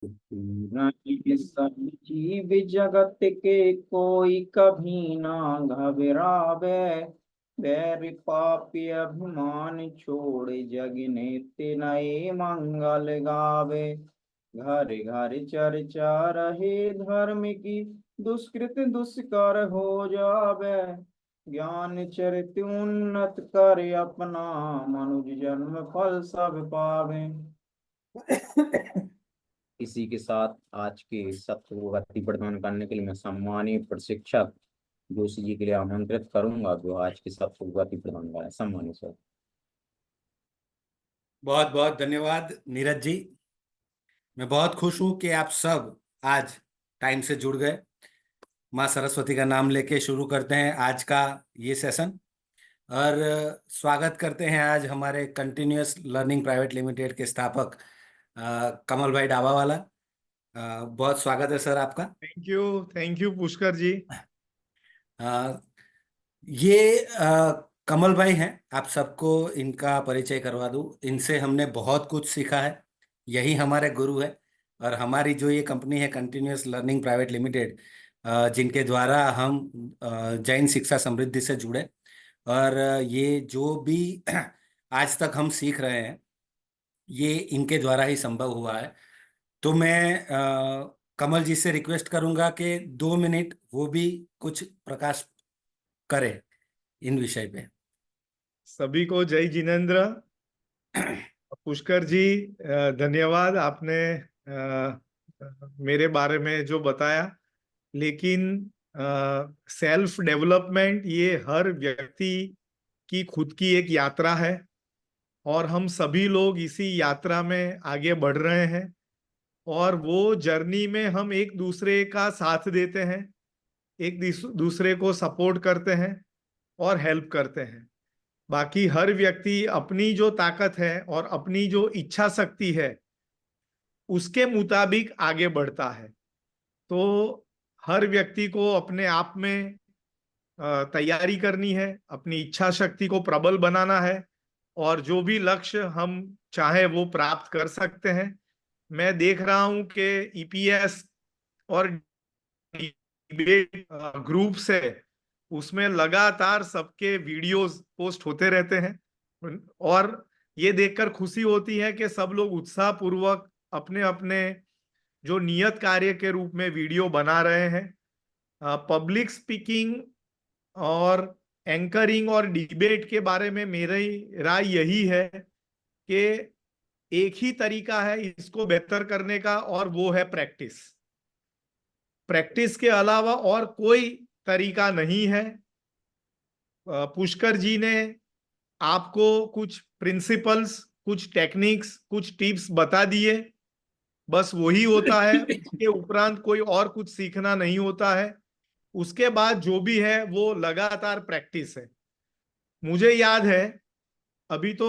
नहीं सब जीव जगत के कोई कभी ना घबरावे। बैर पापी अभिमान छोड़ जग नित्य नए मंगल गावे। घर घर चर्चा रहे धर्म की, दुष्कृत दुष्कर हो जावे। ज्ञान चरित उन्नत कर अपना, मनुज जन्म फल सब पावे। इसी के साथ आज के सत्र को गति प्रदान करने के लिए मैं सम्मानीय प्रशिक्षक जोशी जी के लिए आमंत्रित करूंगा, जो आज के सत्र को गति प्रदान करें। सम्मानित सर। बहुत बहुत धन्यवाद नीरज जी। मैं बहुत खुश हूं कि आप सब आज टाइम से जुड़ गए। माँ सरस्वती का नाम लेके शुरू करते हैं आज का ये सेशन। और स्वागत करते हैं आज हमारे कंटिन्यूअस लर्निंग प्राइवेट लिमिटेड के स्थापक कमल भाई डाबावाला। बहुत स्वागत है सर आपका। थैंक यू पुष्कर जी। अ, ये कमल भाई हैं, आप सबको इनका परिचय करवा दूं। इनसे हमने बहुत कुछ सीखा है, यही हमारे गुरु है। और हमारी जो ये कंपनी है कंटिन्यूअस लर्निंग प्राइवेट लिमिटेड, जिनके द्वारा हम जैन शिक्षा समृद्धि से जुड़े। और ये जो भी आज तक हम सीख रहे हैं, ये इनके द्वारा ही संभव हुआ है। तो मैं कमल जी से रिक्वेस्ट करूंगा कि 2 मिनट वो भी कुछ प्रकाश करें इन विषय पे। सभी को जय जिनेन्द्र। पुष्कर जी, धन्यवाद आपने मेरे बारे में जो बताया। लेकिन सेल्फ डेवलपमेंट ये हर व्यक्ति की खुद की एक यात्रा है, और हम सभी लोग इसी यात्रा में आगे बढ़ रहे हैं। और वो जर्नी में हम एक दूसरे का साथ देते हैं, एक दूसरे को सपोर्ट करते हैं और हेल्प करते हैं। बाकी हर व्यक्ति अपनी जो ताकत है और अपनी जो इच्छा शक्ति है उसके मुताबिक आगे बढ़ता है। तो हर व्यक्ति को अपने आप में तैयारी करनी है, अपनी इच्छा शक्ति को प्रबल बनाना है, और जो भी लक्ष्य हम चाहे वो प्राप्त कर सकते हैं। मैं देख रहा हूं कि ईपीएस और डिबेट ग्रुप से उसमें लगातार सबके वीडियोस पोस्ट होते रहते हैं, और ये देखकर खुशी होती है कि सब लोग उत्साह पूर्वक अपने अपने जो नियत कार्य के रूप में वीडियो बना रहे हैं। पब्लिक स्पीकिंग और एंकरिंग और डिबेट के बारे में मेरी राय यही है कि एक ही तरीका है इसको बेहतर करने का, और वो है प्रैक्टिस। प्रैक्टिस के अलावा और कोई तरीका नहीं है। पुष्कर जी ने आपको कुछ प्रिंसिपल्स, कुछ टेक्निक्स, कुछ टिप्स बता दिए, बस वही होता है। उसके उपरांत कोई और कुछ सीखना नहीं होता है। उसके बाद जो भी है वो लगातार प्रैक्टिस है। मुझे याद है, अभी तो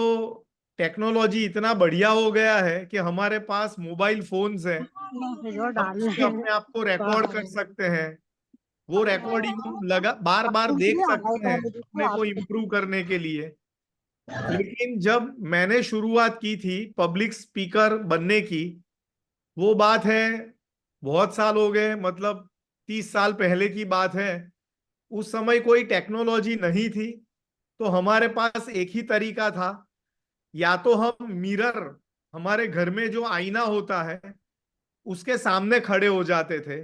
टेक्नोलॉजी इतना बढ़िया हो गया है कि हमारे पास मोबाइल फोन्स हैं, हम उसमें अपने आप को रिकॉर्ड कर सकते हैं। वो रिकॉर्डिंग हम लगा बार बार देख सकते हैं अपने को इम्प्रूव करने के लिए। लेकिन जब मैंने शुरुआत की थी पब्लिक स्पीकर बनने की, वो बात है बहुत साल हो गए, मतलब 30 साल पहले की बात है। उस समय कोई टेक्नोलॉजी नहीं थी, तो हमारे पास एक ही तरीका था, या तो हम मिरर, हमारे घर में जो आईना होता है उसके सामने खड़े हो जाते थे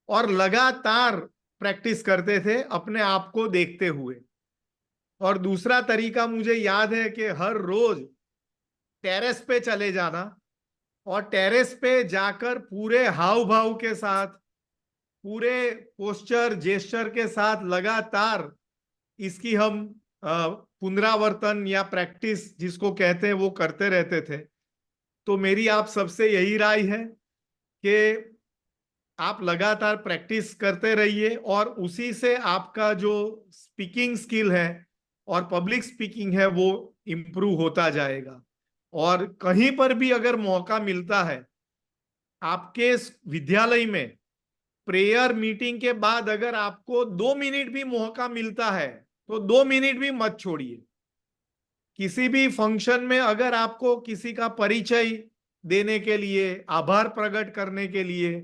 और लगातार प्रैक्टिस करते थे अपने आप को देखते हुए। और दूसरा तरीका मुझे याद है कि हर रोज टेरेस पे चले जाना, और टेरेस पे जाकर पूरे हाव भाव के साथ, पूरे पोस्चर जेस्चर के साथ लगातार इसकी हम पुनरावर्तन या प्रैक्टिस जिसको कहते हैं वो करते रहते थे। तो मेरी आप सबसे यही राय है कि आप लगातार प्रैक्टिस करते रहिए, और उसी से आपका जो स्पीकिंग स्किल है और पब्लिक स्पीकिंग है वो इम्प्रूव होता जाएगा। और कहीं पर भी अगर मौका मिलता है, आपके विद्यालय में प्रेयर मीटिंग के बाद अगर आपको 2 मिनट भी मौका मिलता है तो 2 मिनट भी मत छोड़िए। किसी भी फंक्शन में अगर आपको किसी का परिचय देने के लिए, आभार प्रकट करने के लिए,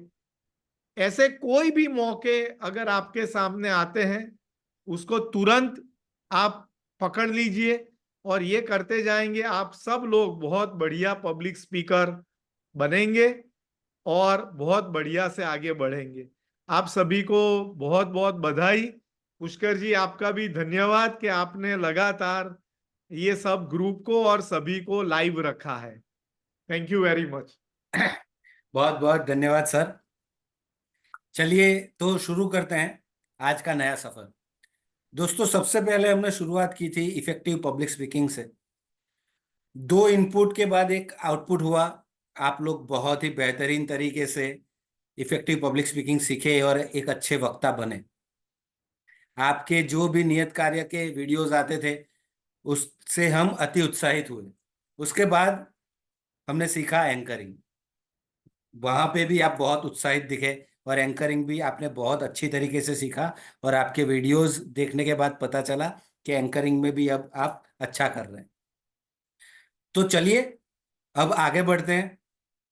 ऐसे कोई भी मौके अगर आपके सामने आते हैं, उसको तुरंत आप पकड़ लीजिए और ये करते जाएंगे। आप सब लोग बहुत बढ़िया पब्लिक स्पीकर बनेंगे और बहुत बढ़िया से आगे बढ़ेंगे। आप सभी को बहुत बहुत बधाई। पुष्कर जी, आपका भी धन्यवाद कि आपने लगातार ये सब ग्रुप को और सभी को लाइव रखा है। Thank you very much. बहुत बहुत धन्यवाद सर। चलिए तो शुरू करते हैं आज का नया सफर। दोस्तों, सबसे पहले हमने शुरुआत की थी इफेक्टिव पब्लिक स्पीकिंग से। 2 इनपुट के बाद एक आउटपुट हुआ। आप लोग बहुत ही बेहतरीन तरीके से इफेक्टिव पब्लिक स्पीकिंग सीखे और एक अच्छे वक्ता बने। आपके जो भी नियत कार्य के वीडियोस आते थे उससे हम अति उत्साहित हुए। उसके बाद हमने सीखा एंकरिंग। वहां पे भी आप बहुत उत्साहित दिखे और एंकरिंग भी आपने बहुत अच्छी तरीके से सीखा। और आपके वीडियोस देखने के बाद पता चला कि एंकरिंग में भी अब आप अच्छा कर रहे हैं। तो चलिए अब आगे बढ़ते हैं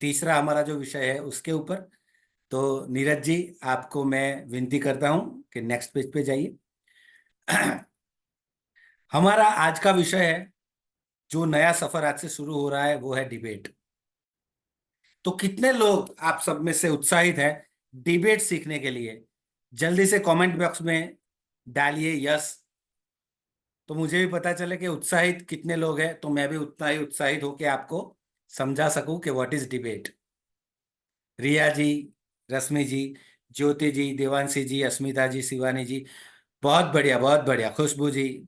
तीसरा हमारा जो विषय है उसके ऊपर। तो नीरज जी, आपको मैं विनती करता हूं कि नेक्स्ट पेज पे जाइए। हमारा आज का विषय है, जो नया सफर आज से शुरू हो रहा है, वो है डिबेट। तो कितने लोग आप सब में से उत्साहित हैं डिबेट सीखने के लिए? जल्दी से कमेंट बॉक्स में डालिए यस। तो मुझे भी पता चले कि उत्साहित कितने लोग हैं, तो मैं भी उतना ही उत्साहित होकर आपको समझा सकूं कि व्हाट इज डिबेट। रिया जी, रश्मि जी, ज्योति जी, देवांशी जी, अस्मिता जी, शिवानी जी, बहुत बढ़िया बहुत बढ़िया। खुशबू जी,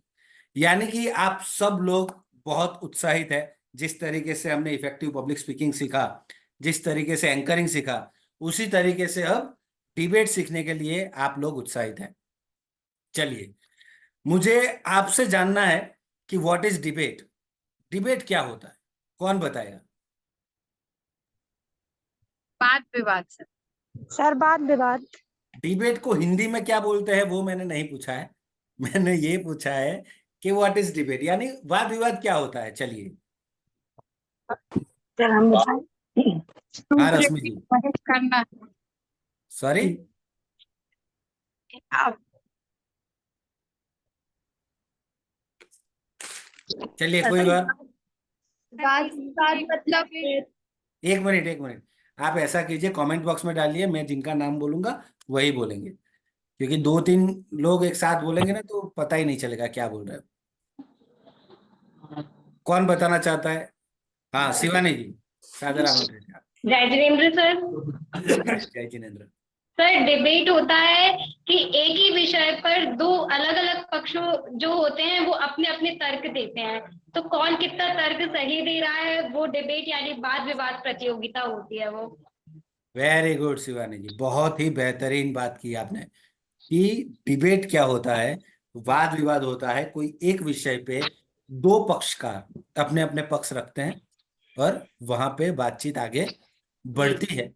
यानी कि आप सब लोग बहुत उत्साहित है। जिस तरीके से हमने इफेक्टिव पब्लिक स्पीकिंग सीखा, जिस तरीके से एंकरिंग सीखा, उसी तरीके से अब डिबेट सीखने के लिए आप लोग उत्साहित हैं। चलिए, मुझे आपसे जानना है कि व्हाट इज डिबेट। डिबेट क्या होता है, कौन बताएगा? वाद विवाद सर। सर वाद विवाद। डिबेट को हिंदी में क्या बोलते हैं वो मैंने नहीं पूछा है। मैंने ये पूछा है कि व्हाट इज डिबेट, यानी वाद विवाद क्या होता है। चलिए, सर हम बताएं। हाँ रश्मि जी, मदद करना। सॉरी। आप चलिए कोई बात। मतलब एक मिनट, आप ऐसा कीजिए, कमेंट बॉक्स में डालिए, मैं जिनका नाम बोलूंगा वही बोलेंगे, क्योंकि 2-3 लोग एक साथ बोलेंगे ना तो पता ही नहीं चलेगा क्या बोल रहे हो। कौन बताना चाहता है? हाँ शिवानी जी, सादर आमंत्रित है। जय जिनेन्द्र सर। जय जिनेन्द्र। सर, डिबेट होता है कि एक ही विषय पर दो अलग अलग पक्ष जो होते हैं वो अपने अपने तर्क देते हैं, तो कौन कितना तर्क सही दे रहा है वो डिबेट यानी वाद विवाद प्रतियोगिता होती है वो। वेरी गुड शिवानी जी, बहुत ही बेहतरीन बात की आपने कि डिबेट क्या होता है। वाद विवाद होता है, कोई एक विषय पे 2 पक्षकार अपने अपने पक्ष रखते हैं और वहां पे बातचीत आगे बढ़ती है,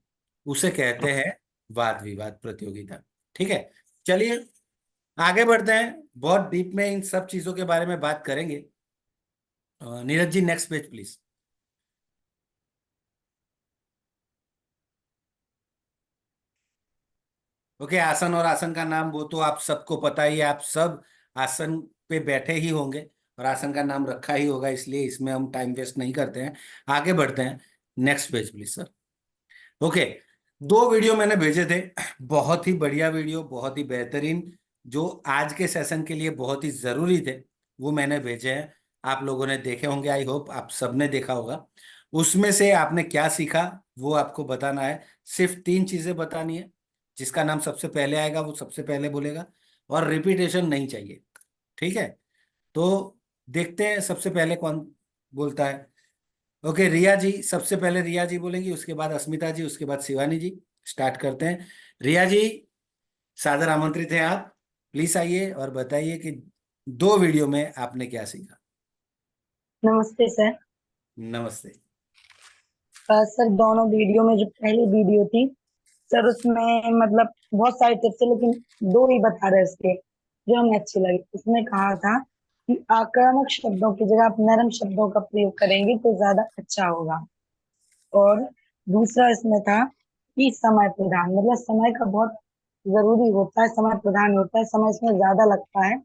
उसे कहते हैं वाद विवाद प्रतियोगिता। ठीक है, चलिए आगे बढ़ते हैं। बहुत डीप में इन सब चीजों के बारे में बात करेंगे। Neeraj ji, next page please. Okay, आसन और आसन का नाम वो तो आप सबको पता ही है। आप सब आसन पे बैठे ही होंगे और आसन का नाम रखा ही होगा, इसलिए इसमें हम टाइम वेस्ट नहीं करते हैं, आगे बढ़ते हैं। Next page please sir. Okay, 2 video मैंने भेजे थे, बहुत ही बढ़िया वीडियो, बहुत ही बेहतरीन, जो आज के सेशन के लिए बहुत ही जरूरी थे, वो मैंने भेजे हैं। आप लोगों ने देखे होंगे, आई होप आप सबने देखा होगा। उसमें से आपने क्या सीखा वो आपको बताना है। सिर्फ 3 चीजें बतानी है। जिसका नाम सबसे पहले आएगा वो सबसे पहले बोलेगा, और रिपीटेशन नहीं चाहिए। ठीक है, तो देखते हैं सबसे पहले कौन बोलता है। ओके, रिया जी, सबसे पहले रिया जी बोलेंगी, उसके बाद अस्मिता जी, उसके बाद शिवानी जी। स्टार्ट करते हैं। रिया जी, सादर आमंत्रित हैं आप। प्लीज आइए और बताइए कि 2 वीडियो में आपने क्या सीखा। नमस्ते सर। नमस्ते। सर दोनों वीडियो में जो पहली वीडियो थी सर, उसमें मतलब बहुत सारे टिप्स है, लेकिन 2 ही बता रहे उसके जो हमें अच्छी लगी। उसमें कहा था कि आक्रामक शब्दों की जगह आप नरम शब्दों का प्रयोग करेंगे तो ज्यादा अच्छा होगा। और दूसरा इसमें था कि समय प्रधान, मतलब समय का बहुत जरूरी होता है, समय प्रधान होता है, समय इसमें ज्यादा लगता है।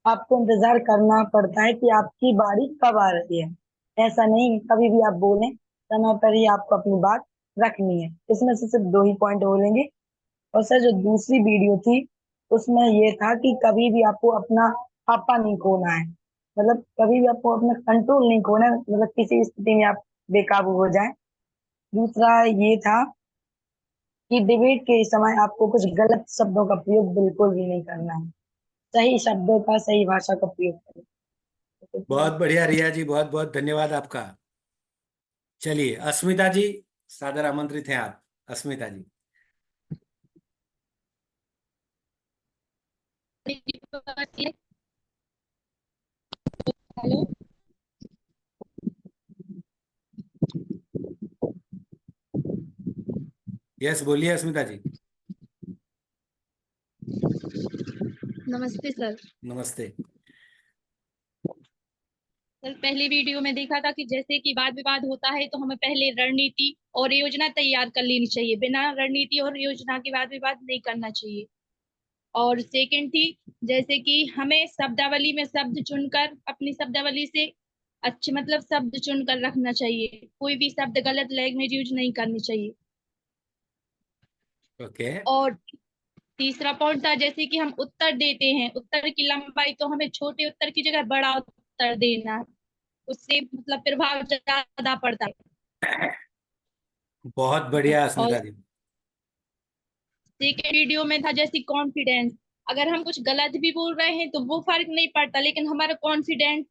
आपको इंतजार करना पड़ता है कि आपकी बारी कब आ रही है। ऐसा नहीं कि कभी भी आप बोलें, समय पर ही आपको अपनी बात रखनी है। इसमें से सिर्फ 2 ही पॉइंट बोलेंगे। और सर जो दूसरी वीडियो थी उसमें ये था कि कभी भी आपको अपना आपा नहीं खोना है, मतलब कभी भी आपको अपना कंट्रोल नहीं खोना है, मतलब किसी भी स्थिति में आप बेकाबू हो जाए। दूसरा ये था कि डिबेट के समय आपको कुछ गलत शब्दों का प्रयोग बिल्कुल भी नहीं करना है, सही शब्दों का, सही भाषा का प्रयोग करें। बहुत बढ़िया रिया जी, बहुत बहुत धन्यवाद आपका। चलिए अस्मिता जी, सादर आमंत्रित हैं आप। अस्मिता जी। हेलो। यस, बोलिए अस्मिता जी। नमस्ते सर। नमस्ते। सर पहली वीडियो में देखा था कि जैसे कि वाद विवाद होता है तो हमें पहले रणनीति और योजना तैयार कर लेनी चाहिए, बिना रणनीति और योजना के वाद विवाद नहीं करना चाहिए। और सेकंड थी जैसे कि हमें शब्दावली में शब्द चुनकर अपनी शब्दावली से अच्छे मतलब शब्द चुनकर रखना चाहिए, कोई भी शब्द गलत लैंग्वेज यूज नहीं करनी चाहिए। ओके। और तीसरा पॉइंट था जैसे कि हम उत्तर देते हैं, उत्तर की लंबाई तो हमें छोटे उत्तर की जगह बड़ा उत्तर देना है, उससे मतलब प्रभाव ज्यादा पड़ता है। बहुत बढ़िया और अस्मिता जी। सेकेंड वीडियो में था जैसे कॉन्फिडेंस, अगर हम कुछ गलत भी बोल रहे हैं तो वो फर्क नहीं पड़ता, लेकिन हमारा कॉन्फिडेंस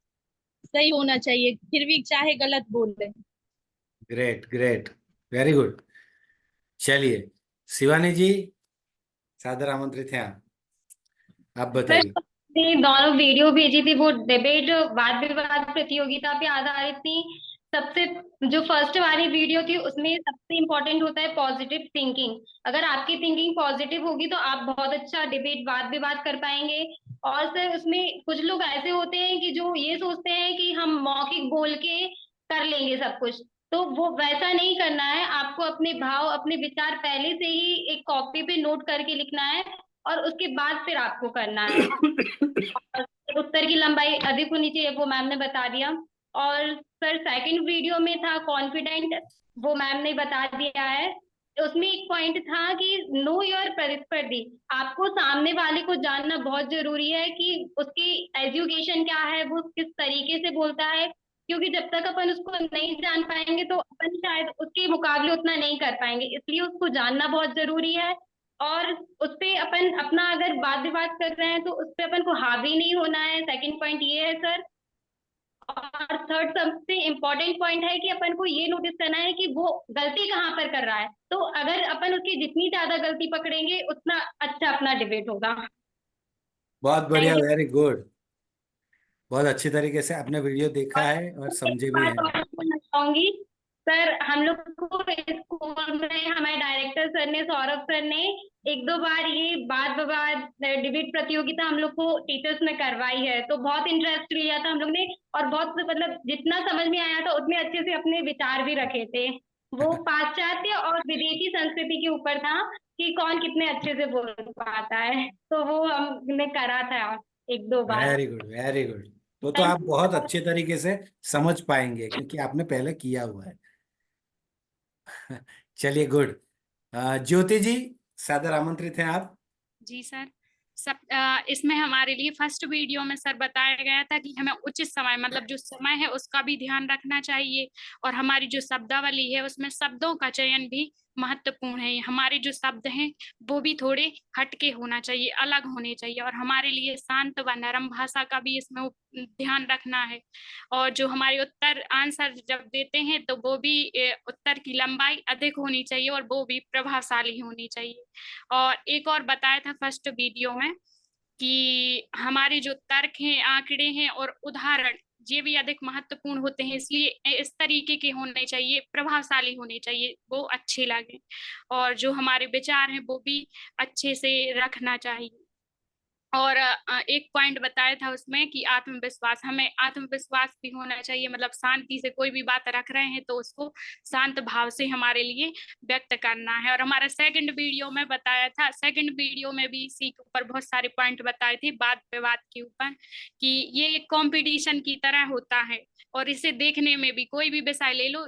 सही होना चाहिए, फिर भी चाहे गलत बोल रहे हैं। Great great, very good. चलिए शिवानी जी, सादर आमंत्रित हैं आप सर बताइए। ने दोनों वीडियो भेजी थी, वो डिबेट वाद विवाद प्रतियोगिता पे आधारित थी। सबसे जो फर्स्ट वाली वीडियो थी उसमें सबसे इम्पोर्टेंट होता है पॉजिटिव थिंकिंग। अगर आपकी थिंकिंग पॉजिटिव होगी तो आप बहुत अच्छा डिबेट वाद विवाद कर पाएंगे। और सर उसमें कुछ लोग ऐसे होते हैं कि जो ये सोचते हैं कि हम मौखिक बोल के कर लेंगे सब कुछ, तो वो वैसा नहीं करना है। आपको अपने भाव अपने विचार पहले से ही एक कॉपी पे नोट करके लिखना है और उसके बाद फिर आपको करना है। और उत्तर की लंबाई अधिक होनी चाहिए, वो मैम ने बता दिया। और सर सेकंड वीडियो में था कॉन्फिडेंट, वो मैम ने बता दिया है। उसमें एक पॉइंट था कि नो योर प्रतिस्पर्धी, आपको सामने वाले को जानना बहुत जरूरी है कि उसकी एजुकेशन क्या है, वो किस तरीके से बोलता है। क्योंकि जब तक अपन उसको नहीं जान पाएंगे तो अपन शायद उसके मुकाबले उतना नहीं कर पाएंगे, इसलिए उसको जानना बहुत जरूरी है। और उस पे अपन अपना अगर वाद विवाद कर रहे हैं तो उस पे अपन को हावी नहीं होना है, सेकंड पॉइंट ये है सर। और थर्ड सबसे इम्पोर्टेंट पॉइंट है कि अपन को ये नोटिस करना है कि वो गलती कहाँ पर कर रहा है, तो अगर अपन उसकी जितनी ज्यादा गलती पकड़ेंगे उतना अच्छा अपना डिबेट होगा। बहुत बढ़िया, थैंक यू। Very good. बहुत अच्छी तरीके से आपने वीडियो देखा और है और एक समझे भी बात हैं। और बोलना चाहूंगी सर, हम लोग को स्कूल में हमारे डायरेक्टर सर ने, सौरभ सर ने, एक दो बार ये वाद विवाद डिबेट प्रतियोगिता हम लोग को टीचर्स में करवाई है, तो बहुत इंटरेस्ट लिया था हम लोग ने। और बहुत मतलब जितना समझ में आया था उतने अच्छे से अपने विचार भी रखे थे। वो पाश्चात्य और विदेशी संस्कृति के ऊपर था कि कौन कितने अच्छे से बोल पाता है, तो वो हमने करा था एक दो बार। Very good, very good. तो थैंक आप यू बहुत सर। अच्छे तरीके से समझ पाएंगे क्योंकि आपने पहले किया हुआ है। चलिए गुड। ज्योति जी, सादर आमंत्रित हैं आप। जी सर। इसमें हमारे लिए फर्स्ट वीडियो में सर बताया गया था कि हमें उचित समय मतलब जो समय है उसका भी ध्यान रखना चाहिए, और हमारी जो शब्दावली है उसमें शब्दों का चयन भी महत्वपूर्ण है। हमारे जो शब्द हैं वो भी थोड़े हटके होना चाहिए, अलग होने चाहिए, और हमारे लिए शांत व नरम भाषा का भी इसमें ध्यान रखना है। और जो हमारे उत्तर आंसर जब देते हैं तो वो भी उत्तर की लंबाई अधिक होनी चाहिए और वो भी प्रभावशाली होनी चाहिए। और एक और बताया था फर्स्ट वीडियो में कि हमारे जो तर्क हैं, आंकड़े हैं और उदाहरण, ये भी अधिक महत्वपूर्ण होते हैं, इसलिए इस तरीके के होने चाहिए, प्रभावशाली होने चाहिए, वो अच्छे लगे। और जो हमारे विचार हैं वो भी अच्छे से रखना चाहिए। और एक पॉइंट बताया था उसमें कि आत्मविश्वास, हमें आत्मविश्वास भी होना चाहिए, मतलब शांति से कोई भी बात रख रहे हैं तो उसको शांत भाव से हमारे लिए व्यक्त करना है। और हमारा सेकंड वीडियो में बताया था, सेकंड वीडियो में भी इसी के ऊपर बहुत सारे पॉइंट बताए थे वाद विवाद के ऊपर, कि ये एक कंपटीशन की तरह होता है और इसे देखने में भी, कोई भी विषय ले लो,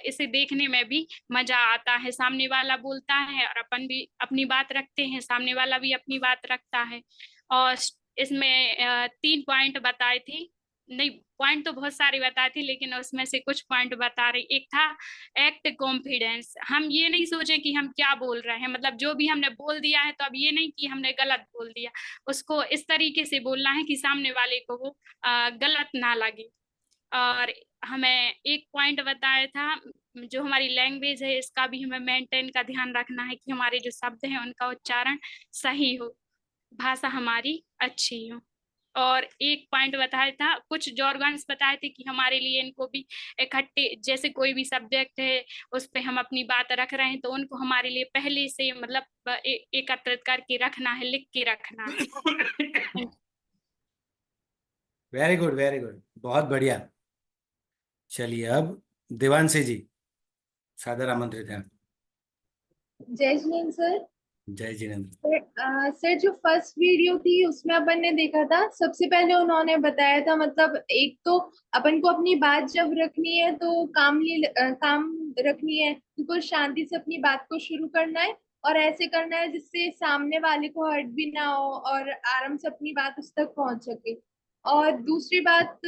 इसे देखने में भी मजा आता है। सामने वाला बोलता है और अपन भी अपनी बात रखते हैं, सामने वाला भी अपनी बात रखता है। और इसमें 3 पॉइंट बताए थे, नहीं पॉइंट तो बहुत सारे बताए थे लेकिन उसमें से कुछ पॉइंट बता रही। एक था एक्ट कॉन्फिडेंस, हम ये नहीं सोचे कि हम क्या बोल रहे हैं, मतलब जो भी हमने बोल दिया है तो अब ये नहीं कि हमने गलत बोल दिया, उसको इस तरीके से बोलना है कि सामने वाले को वो गलत ना लगे। और हमें एक पॉइंट बताया था, जो हमारी लैंग्वेज है इसका भी हमें मेंटेन का ध्यान रखना है कि हमारे जो शब्द हैं उनका उच्चारण सही हो, भाषा हमारी अच्छी हो। और एक पॉइंट बताया था, कुछ जॉर्गन्स बताए थे कि हमारे लिए इनको भी इकट्ठे, जैसे कोई भी सब्जेक्ट है उस पे हम अपनी बात रख रहे हैं तो उनको हमारे लिए पहले से मतलब एकत्रित करके रखना है, लिख के रखना है। वेरी गुड, वेरी गुड, बहुत बढ़िया। चलिए अब देवांशी जी सादर आमंत्रित हैं। जय जिनेन्द्र सर। जय जिनेन्द्र। सर जो फर्स्ट वीडियो थी उसमें अपन ने देखा था, सबसे पहले उन्होंने बताया था, मतलब एक तो अपन को अपनी बात जब रखनी है तो काम रखनी है, बिल्कुल शांति से अपनी बात को शुरू करना है और ऐसे करना है जिससे सामने वाले को हर्ट भी ना हो और आराम से अपनी बात उस तक पहुंच सके। और दूसरी बात,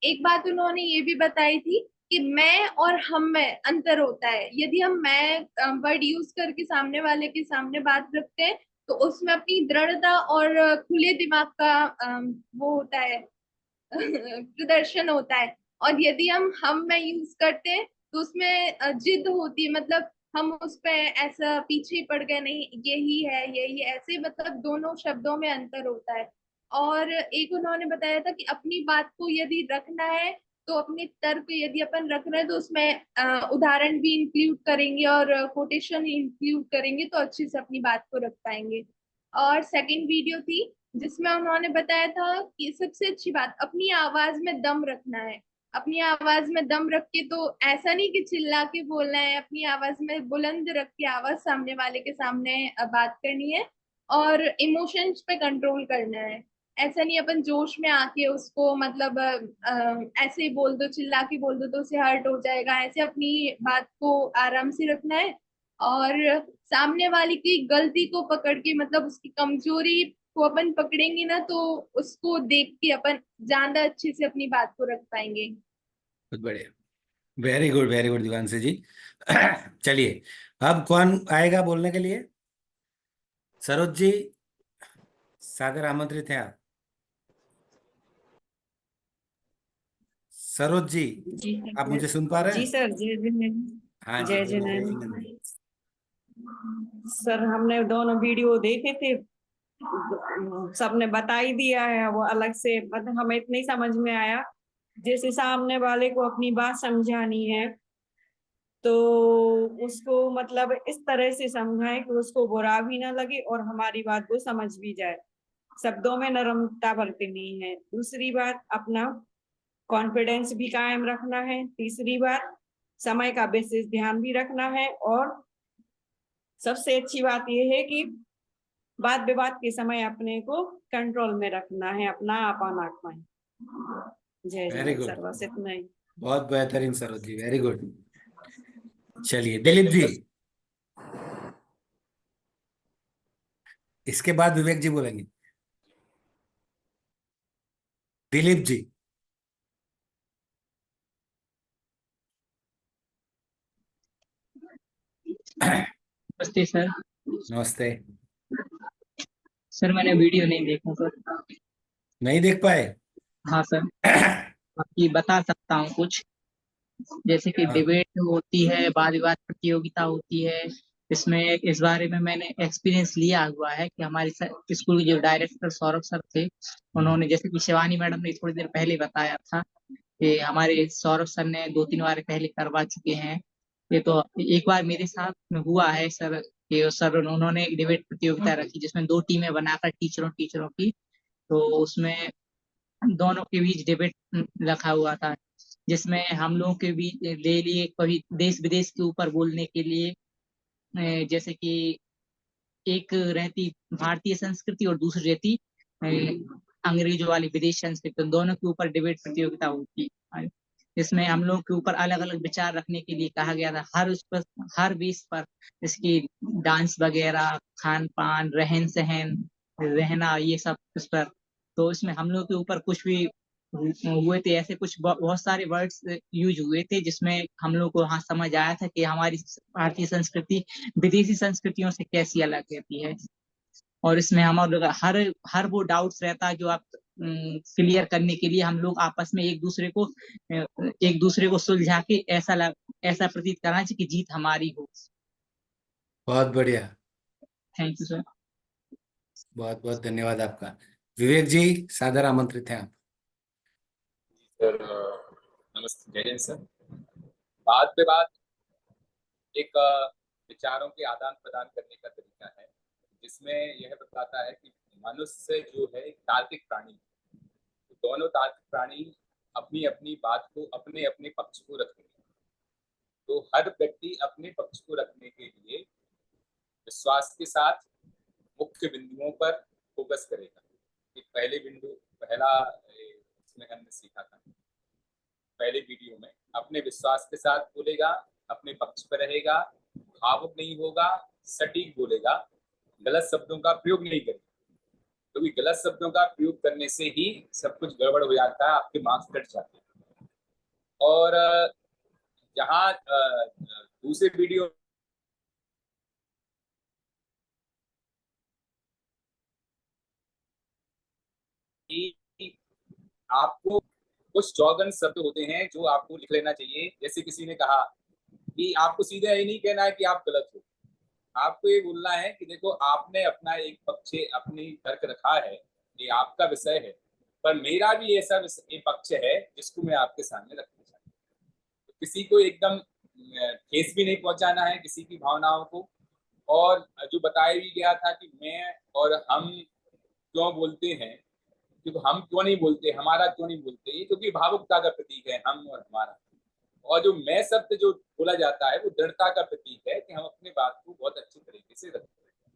एक बात उन्होंने ये भी बताई थी कि मैं और हम में अंतर होता है। यदि हम मैं वर्ड यूज करके सामने वाले के सामने बात रखते हैं तो उसमें अपनी दृढ़ता और खुले दिमाग का वो होता है प्रदर्शन होता है। और यदि हम में यूज करते हैं तो उसमें जिद होती है, मतलब हम उस पे ऐसा पीछे ही पड़ गए, नहीं यही है ऐसे, मतलब दोनों शब्दों में अंतर होता है। और एक उन्होंने बताया था कि अपनी बात को यदि रखना है तो अपने तर्क यदि अपन रख रहे हैं तो उसमें उदाहरण भी इंक्लूड करेंगे और कोटेशन इंक्लूड करेंगे तो अच्छे से अपनी बात को रख पाएंगे। और सेकंड वीडियो थी जिसमें उन्होंने बताया था कि सबसे अच्छी बात अपनी आवाज में दम रखना है। अपनी आवाज में दम रख के, तो ऐसा नहीं कि चिल्ला के बोलना है, अपनी आवाज में बुलंद रख के आवाज सामने वाले के सामने बात करनी है और इमोशंस पे कंट्रोल करना है। ऐसा नहीं अपन जोश में आके उसको मतलब ऐसे ही बोल दो, चिल्ला के बोल दो तो उसे हर्ट हो जाएगा। ऐसे अपनी बात को आराम से रखना है और सामने वाले की गलती को पकड़ के, मतलब उसकी कमजोरी को अपन पकड़ेंगे ना तो उसको देख के अपन ज्यादा अच्छे से अपनी बात को रख पाएंगे। बहुत बढ़िया, वेरी गुड देवांशी जी। चलिए अब कौन आएगा बोलने के लिए? सरोज जी सादर आमंत्रित हैं आप। सरोज जी, जी आप मुझे सुन पा रहे जी हैं? सर, जय जिनेन्द्र। हाँ जी, जय जय जिनेन्द्र। जिनेन्द्र। सर हमने दोनों वीडियो देखे थे, सबने बता ही दिया है, वो अलग से मतलब हमें इतना ही समझ में आया, जैसे सामने वाले को अपनी बात समझानी है तो उसको मतलब इस तरह से समझाएं कि उसको बुरा भी ना लगे और हमारी बात को समझ भी जाए। शब्दों में नरमता बरतनी है। दूसरी बात, अपना कॉन्फिडेंस भी कायम रखना है। तीसरी बात, समय का विशेष ध्यान भी रखना है। और सबसे अच्छी बात यह है कि वाद विवाद के समय अपने को कंट्रोल में रखना है, अपना आपा ना खाएं। जय वेरी जय गुड, सर, बस इतना ही। बहुत बेहतरीन सरोज जी, वेरी गुड। चलिए दिलीप जी, इसके बाद विवेक जी बोलेंगे। दिलीप जी। नमस्ते सर। नमस्ते। सर मैंने वीडियो नहीं देखा सर। नहीं देख पाए? हाँ सर, आपकी बता सकता हूँ कुछ, जैसे कि हाँ, डिबेट होती है, वाद विवाद प्रतियोगिता होती है, इसमें इस बारे में मैंने एक्सपीरियंस लिया हुआ है कि हमारे स्कूल के जो डायरेक्टर सौरभ सर थे, उन्होंने, जैसे कि शिवानी मैडम ने थोड़ी देर पहले बताया था, कि हमारे सौरभ सर ने 2-3 बार पहले करवा चुके हैं। ये तो एक बार मेरे साथ में हुआ है सर, कि सर उन्होंने डिबेट प्रतियोगिता रखी जिसमें 2 टीमें बनाकर टीचरों की, तो उसमें दोनों के बीच डिबेट रखा हुआ था, जिसमें हम लोगों के बीच डेली कभी देश विदेश के ऊपर बोलने के लिए जैसे कि एक रहती भारतीय संस्कृति और दूसरी रहती अंग्रेजों वाली विदेश संस्कृति, दोनों के ऊपर डिबेट प्रतियोगिता होती है, जिसमें हम लोग के ऊपर अलग अलग विचार रखने के लिए कहा गया था, हर बेस पर, इसकी डांस वगैरह, खान पान, रहन सहन, रहना, ये सब इस पर। तो इसमें हम लोग के ऊपर कुछ भी हुए थे, ऐसे कुछ बहुत सारे वर्ड्स यूज हुए थे जिसमें हम लोग को वहाँ समझ आया था कि हमारी भारतीय संस्कृति विदेशी संस्कृतियों से कैसी अलग रहती है। और इसमें हम लोग हर वो डाउट्स रहता है जो आप क्लियर करने के लिए हम लोग आपस में एक दूसरे को सुलझा के ऐसा प्रतीत करना चाहिए कि जीत हमारी हो। बहुत बढ़िया, थैंक यू सर। बहुत बहुत धन्यवाद आपका। विवेक जी, सादर आमंत्रित हैं आप। सर नमस्ते, जय हिंद सर। बात पे बात एक विचारों के आदान प्रदान करने का तरीका है, जिसमें यह बताता है कि मनुष्य जो है एक तार्किक प्राणी है, तो दोनों तार्किक प्राणी अपनी अपनी बात को अपने अपने पक्ष को रखेंगे। तो हर व्यक्ति अपने पक्ष को रखने के लिए विश्वास के साथ मुख्य बिंदुओं पर फोकस करेगा। एक पहला इसमें हमने सीखा था, पहले वीडियो में अपने विश्वास के साथ बोलेगा, अपने पक्ष पर रहेगा, भावुक नहीं होगा, सटीक बोलेगा, गलत शब्दों का प्रयोग नहीं करेगा, क्योंकि गलत शब्दों का प्रयोग करने से ही सब कुछ गड़बड़ हो जाता है, आपके मार्क्स कट जाते हैं। और जहाँ दूसरे वीडियो आपको कुछ जॉर्गन शब्द होते हैं जो आपको लिख लेना चाहिए। जैसे किसी ने कहा कि आपको सीधे ये नहीं कहना है कि आप गलत हो, आपको ये बोलना है कि देखो आपने अपना एक पक्ष अपनी तर्क रखा है, ये आपका विषय है, पर मेरा भी ऐसा एक पक्ष है जिसको मैं आपके सामने रखना चाहता हूँ। तो किसी को एकदम ठेस भी नहीं पहुंचाना है किसी की भावनाओं को। और जो बताया भी गया था कि मैं और हम क्यों बोलते हैं, क्योंकि हम क्यों नहीं बोलते, हमारा क्यों नहीं बोलते, ये क्योंकि भावुकता का प्रतीक है हम और हमारा। और जो मैं शब्द जो बोला जाता है वो दृढ़ता का प्रतीक है कि हम अपनी बात को बहुत अच्छी तरीके से रखते हैं।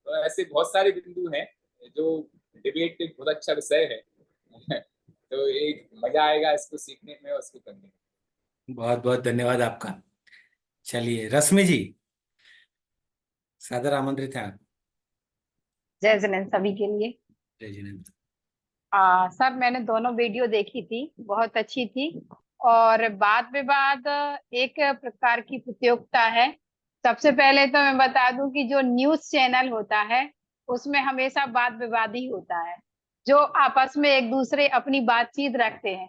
तो ऐसे बहुत सारे बिंदु हैं जो डिबेट एक बहुत अच्छा विषय है तो एक मजा आएगा इसको सीखने में और इसको करने में। बहुत बहुत धन्यवाद आपका। चलिए रश्मि जी, सादर आमंत्रित हैं आप। जय जिनेंद्र सभी के लिए। जय जिनेंद्र। सर मैंने दोनों वीडियो देखी थी, बहुत अच्छी थी। और वाद विवाद एक प्रकार की प्रतियोगिता है। सबसे पहले तो मैं बता दूं कि जो न्यूज चैनल होता है उसमें हमेशा वाद विवाद ही होता है, जो आपस में एक दूसरे अपनी बातचीत रखते हैं।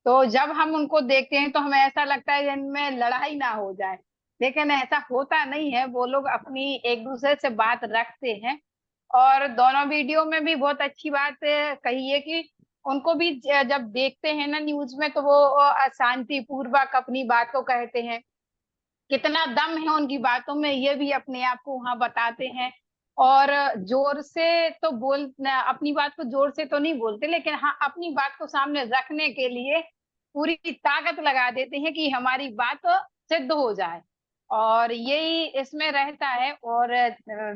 तो जब हम उनको देखते हैं तो हमें ऐसा लगता है जिनमें लड़ाई ना हो जाए, लेकिन ऐसा होता नहीं है। वो लोग अपनी एक दूसरे से बात रखते हैं। और दोनों वीडियो में भी बहुत अच्छी बात कही है कि उनको भी जब देखते हैं ना न्यूज में तो वो शांति पूर्वक अपनी बात को कहते हैं। कितना दम है उनकी बातों में ये भी अपने आप को वहां बताते हैं। और जोर से तो अपनी बात को जोर से तो नहीं बोलते, लेकिन हाँ अपनी बात को सामने रखने के लिए पूरी ताकत लगा देते हैं कि हमारी बात सिद्ध हो जाए। और यही इसमें रहता है। और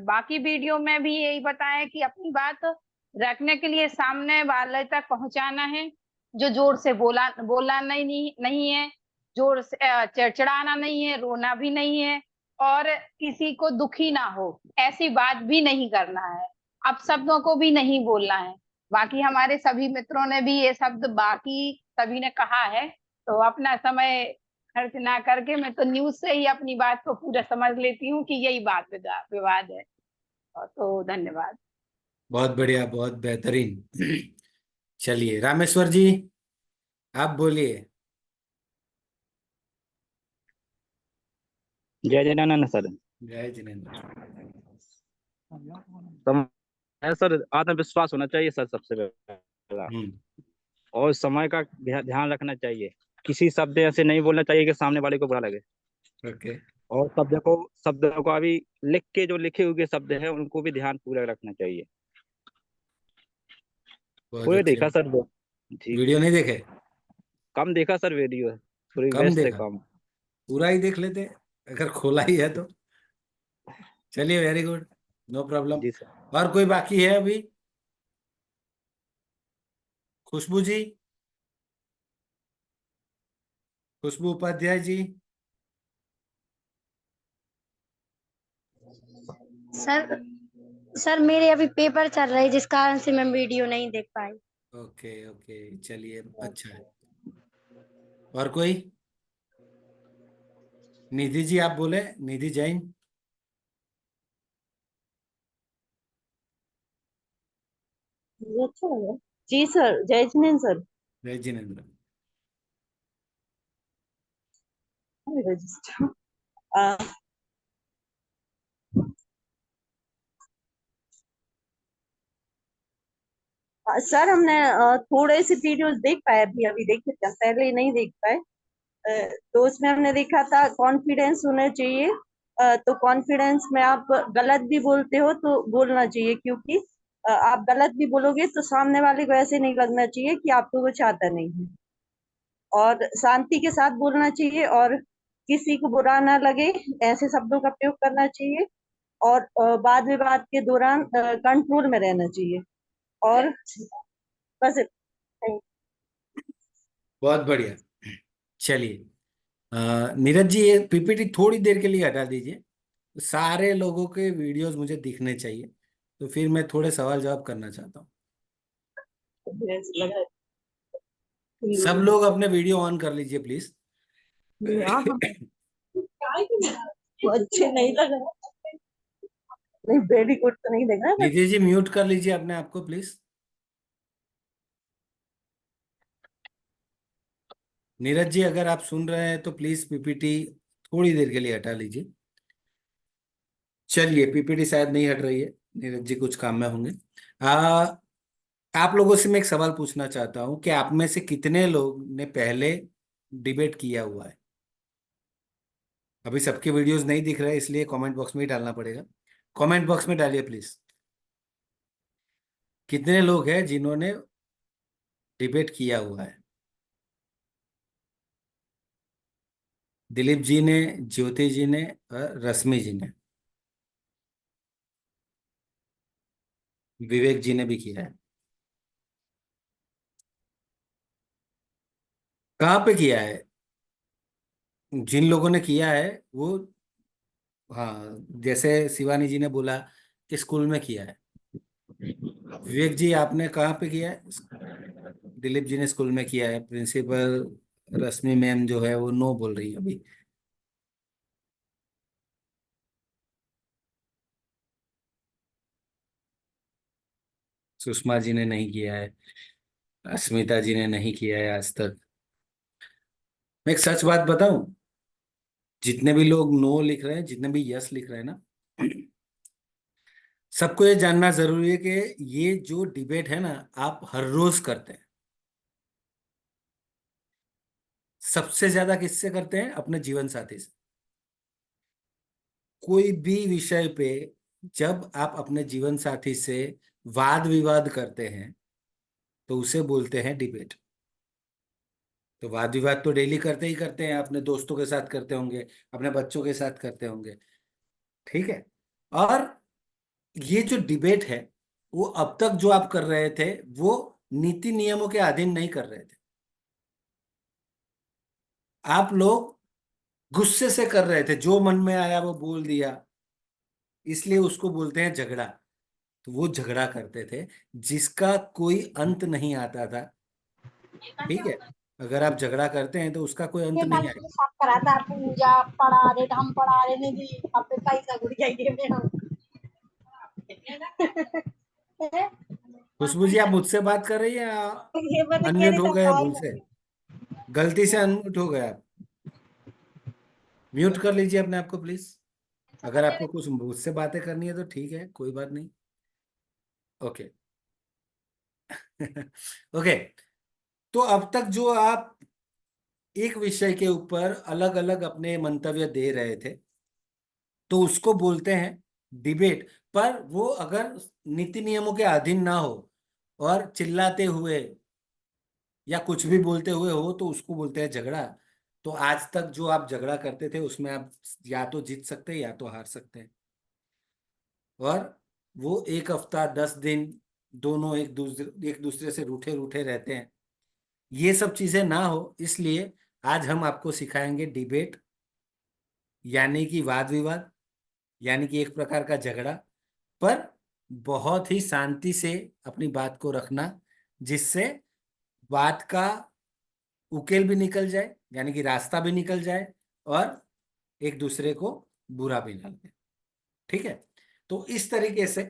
बाकी वीडियो में भी यही बताया कि अपनी बात रखने के लिए सामने वाले तक पहुंचाना है। जो जोर से बोलना नहीं है, जोर से चिड़चिड़ाना नहीं है, रोना भी नहीं है, और किसी को दुखी ना हो ऐसी बात भी नहीं करना है। अब शब्दों को भी नहीं बोलना है। बाकी हमारे सभी मित्रों ने भी ये शब्द बाकी सभी ने कहा है, तो अपना समय खर्च ना करके मैं तो न्यूज से ही अपनी बात को पूरा समझ लेती हूँ कि यही बात विवाद है। तो धन्यवाद। बहुत बढ़िया, बहुत बेहतरीन। चलिए रामेश्वर जी, आप बोलिए। जय जिनेंद्र सर। जय जिनेंद्र। सर आत्मविश्वास होना चाहिए सर सबसे पहला, और समय का ध्यान रखना चाहिए। किसी शब्द ऐसे नहीं बोलना चाहिए कि सामने वाले को बुरा लगे। ओके। और शब्दों को अभी लिख के जो लिखे हुए शब्द हैं उनको भी ध्यान पूरा रखना चाहिए। बहुत पूरे अच्छे। देखा सर वो जी, वीडियो नहीं देखे? कम देखा सर वीडियो, पूरी कम बेस्ट से देखा? कम। पूरा ही देख लेते अगर खोला ही है तो। चलिए, वेरी गुड, नो प्रॉब्लम। जी सर। और कोई बाकी है अभी? खुशबू जी, खुशबू उपाध्याय जी। सर सर मेरे अभी पेपर चल रहे हैं जिस कारण से मैं वीडियो नहीं देख पाई। ओके ओके, चलिए, अच्छा है। और कोई? निधि जी, आप बोले, निधि जैन। अच्छा लगा। जी सर, जय जिनेन्द्र सर। जय जिनेन्द्र। रजिस्टर सर, हमने थोड़े से वीडियोस देख पाए, अभी अभी देखे थे, पहले नहीं देख पाए। तो उसमें हमने देखा था कॉन्फिडेंस होना चाहिए। तो कॉन्फिडेंस में आप गलत भी बोलते हो तो बोलना चाहिए, क्योंकि आप गलत भी बोलोगे तो सामने वाले को ऐसे नहीं लगना चाहिए कि आपको कुछ आता नहीं है। और शांति के साथ बोलना चाहिए, और किसी को बुरा ना लगे ऐसे शब्दों का प्रयोग करना चाहिए। और वाद विवाद के दौरान कंट्रोल में रहना चाहिए। और बस बहुत बढ़िया। चलिए, नीरज जी, ये पीपीटी थोड़ी देर के लिए हटा दीजिए। सारे लोगों के वीडियोस मुझे दिखने चाहिए, तो फिर मैं थोड़े सवाल जवाब करना चाहता हूँ। सब लोग अपने वीडियो ऑन कर लीजिए प्लीज। अच्छे नहीं लग रहा। नहीं, वेरी गुड तो नहीं देख रहा है। निधि जी, म्यूट कर लीजिए अपने आप को प्लीज। नीरज जी, अगर आप सुन रहे हैं तो प्लीज पीपीटी थोड़ी देर के लिए हटा लीजिए। चलिए, पीपीटी शायद नहीं हट रही है, नीरज जी कुछ काम में होंगे। आप लोगों से मैं एक सवाल पूछना चाहता हूं कि आप में से कितने लोग ने पहले डिबेट किया हुआ है? अभी सबके वीडियोस नहीं दिख रहे, इसलिए कमेंट बॉक्स में ही डालना पड़ेगा। कमेंट बॉक्स में डालिए प्लीज, कितने लोग हैं जिन्होंने डिबेट किया हुआ है? दिलीप जी ने, ज्योति जी ने और रश्मि जी ने। विवेक जी ने भी किया है। कहाँ पे किया है? जिन लोगों ने किया है वो, हाँ, जैसे शिवानी जी ने बोला कि स्कूल में किया है। विवेक जी, आपने कहाँ पे किया है? दिलीप जी ने स्कूल में किया है। प्रिंसिपल रश्मि मैम जो है वो नो बोल रही है अभी। सुषमा जी ने नहीं किया है। अस्मिता जी ने नहीं किया है आज तक। मैं एक सच बात बताऊं, जितने भी लोग नो लिख रहे हैं, जितने भी यस लिख रहे हैं ना, सबको ये जानना जरूरी है कि ये जो डिबेट है ना, आप हर रोज करते हैं। सबसे ज्यादा किससे करते हैं? अपने जीवन साथी से। कोई भी विषय पे जब आप अपने जीवन साथी से वाद विवाद करते हैं तो उसे बोलते हैं डिबेट। तो वाद विवाद तो डेली करते ही करते हैं, अपने दोस्तों के साथ करते होंगे, अपने बच्चों के साथ करते होंगे, ठीक है। और ये जो डिबेट है, वो अब तक जो आप कर रहे थे वो नीति नियमों के अधीन नहीं कर रहे थे। आप लोग गुस्से से कर रहे थे, जो मन में आया वो बोल दिया, इसलिए उसको बोलते हैं झगड़ा। तो वो झगड़ा करते थे जिसका कोई अंत नहीं आता था, ठीक है। अगर आप झगड़ा करते हैं तो उसका कोई अंत नहीं आएगा। कराता पूजा पढ़ा रहे हम पढ़ा रहे नहीं जी अब पे पैसा गुड़ जाएंगे में हम। खुशबू जी, आप मुझसे बात कर रही हैं या ये बता अनम्यूट हो गए भूल से? गलती से अनम्यूट हो गए आप। म्यूट कर लीजिए अपने आप को प्लीज। अगर आपको कुछ मुझसे बातें करनी है तो ठीक है, कोई बात नहीं। ओके। ओके, तो अब तक जो आप एक विषय के ऊपर अलग अलग अपने मंतव्य दे रहे थे, तो उसको बोलते हैं डिबेट। पर वो अगर नीति नियमों के अधीन ना हो और चिल्लाते हुए या कुछ भी बोलते हुए हो तो उसको बोलते हैं झगड़ा। तो आज तक जो आप झगड़ा करते थे उसमें आप या तो जीत सकते हैं या तो हार सकते हैं। और वो 1 हफ्ता 10 दिन दोनों एक दूसरे से रूठे रूठे रहते हैं। ये सब चीजें ना हो इसलिए आज हम आपको सिखाएंगे डिबेट, यानी कि वाद विवाद, यानी कि एक प्रकार का झगड़ा, पर बहुत ही शांति से अपनी बात को रखना, जिससे बात का उकेल भी निकल जाए, यानी कि रास्ता भी निकल जाए और एक दूसरे को बुरा भी ना लगे। ठीक है, तो इस तरीके से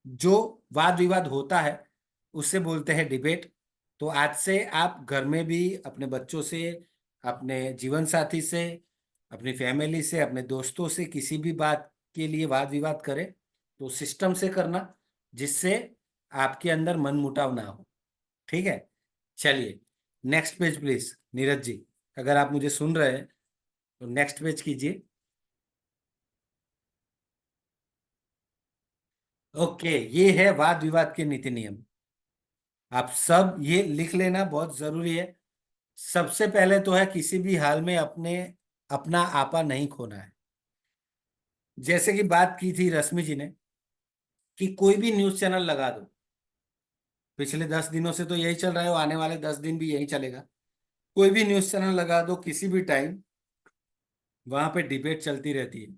जो वाद विवाद होता है उससे बोलते हैं डिबेट। तो आज से आप घर में भी अपने बच्चों से, अपने जीवन साथी से, अपनी फैमिली से, अपने दोस्तों से किसी भी बात के लिए वाद विवाद करें तो सिस्टम से करना, जिससे आपके अंदर मनमुटाव ना हो। ठीक है, चलिए next page please. Neeraj ji, अगर आप मुझे सुन रहे हैं तो नेक्स्ट पेज कीजिए। ओके, ये है वाद विवाद के नीति नियम। आप सब ये लिख लेना, बहुत जरूरी है। सबसे पहले तो है किसी भी हाल में अपना आपा नहीं खोना है। जैसे कि बात की थी रश्मि जी ने कि कोई भी न्यूज चैनल लगा दो, पिछले 10 दिनों से तो यही चल रहा है, आने वाले 10 दिन भी यही चलेगा। कोई भी न्यूज चैनल लगा दो किसी भी टाइम, वहां पे डिबेट चलती रहती है।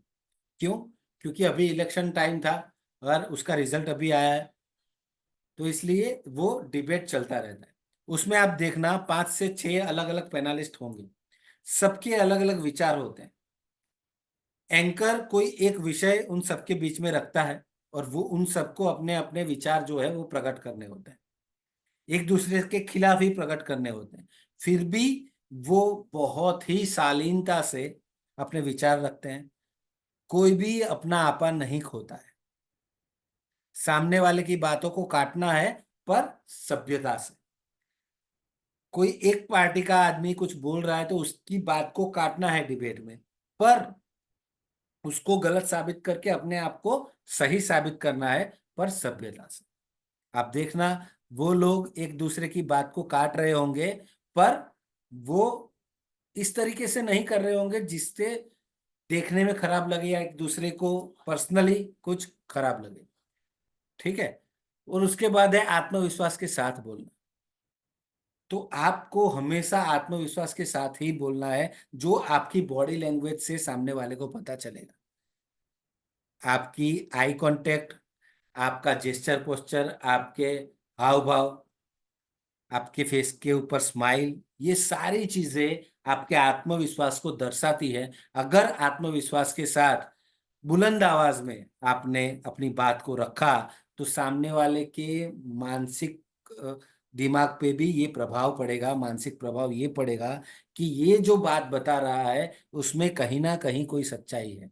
क्यों? क्योंकि अभी इलेक्शन टाइम था और उसका रिजल्ट अभी आया है, तो इसलिए वो डिबेट चलता रहता है। उसमें आप देखना 5 से 6 अलग अलग पैनलिस्ट होंगे, सबके अलग अलग विचार होते हैं। एंकर कोई एक विषय उन सबके बीच में रखता है और वो उन सबको अपने अपने विचार जो है वो प्रकट करने होते हैं, एक दूसरे के खिलाफ ही प्रकट करने होते हैं। फिर भी वो बहुत ही शालीनता से अपने विचार रखते हैं, कोई भी अपना आपा नहीं खोता है। सामने वाले की बातों को काटना है पर सभ्यता से। कोई एक पार्टी का आदमी कुछ बोल रहा है तो उसकी बात को काटना है डिबेट में, पर उसको गलत साबित करके अपने आप को सही साबित करना है, पर सभ्यता से। आप देखना वो लोग एक दूसरे की बात को काट रहे होंगे, पर वो इस तरीके से नहीं कर रहे होंगे जिससे देखने में खराब लगे या एक दूसरे को पर्सनली कुछ खराब लगे। ठीक है, और उसके बाद है आत्मविश्वास के साथ बोलना। तो आपको हमेशा आत्मविश्वास के साथ ही बोलना है, जो आपकी बॉडी लैंग्वेज से सामने वाले को पता चलेगा। आपकी आई कांटेक्ट, आपका जेस्चर पोस्चर, आपके हाव भाव, आपके फेस के ऊपर स्माइल, ये सारी चीजें आपके आत्मविश्वास को दर्शाती है। अगर आत्मविश्वास के साथ बुलंद आवाज में आपने अपनी बात को रखा तो सामने वाले के मानसिक दिमाग पे भी ये प्रभाव पड़ेगा, मानसिक प्रभाव ये पड़ेगा कि ये जो बात बता रहा है उसमें कहीं ना कहीं कोई सच्चाई है,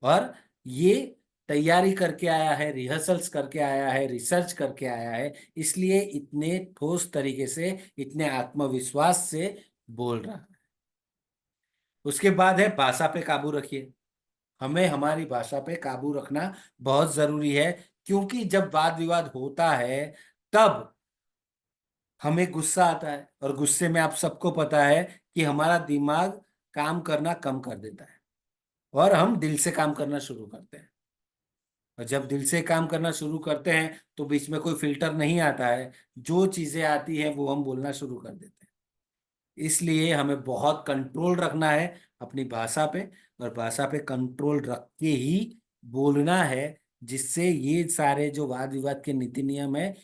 और ये तैयारी करके आया है, रिहर्सल्स करके आया है, रिसर्च करके आया है, इसलिए इतने ठोस तरीके से, इतने आत्मविश्वास से बोल रहा है। उसके बाद है भाषा पे काबू रखिए। हमें हमारी भाषा पे काबू रखना बहुत जरूरी है, क्योंकि जब वाद विवाद होता है तब हमें गुस्सा आता है, और गुस्से में आप सबको पता है कि हमारा दिमाग काम करना कम कर देता है और हम दिल से काम करना शुरू करते हैं। और जब दिल से काम करना शुरू करते हैं तो बीच में कोई फिल्टर नहीं आता है, जो चीजें आती हैं वो हम बोलना शुरू कर देते हैं। इसलिए हमें बहुत कंट्रोल रखना है अपनी भाषा पे, और भाषा पे कंट्रोल रख के ही बोलना है, जिससे ये सारे जो वाद विवाद के नीति नियम है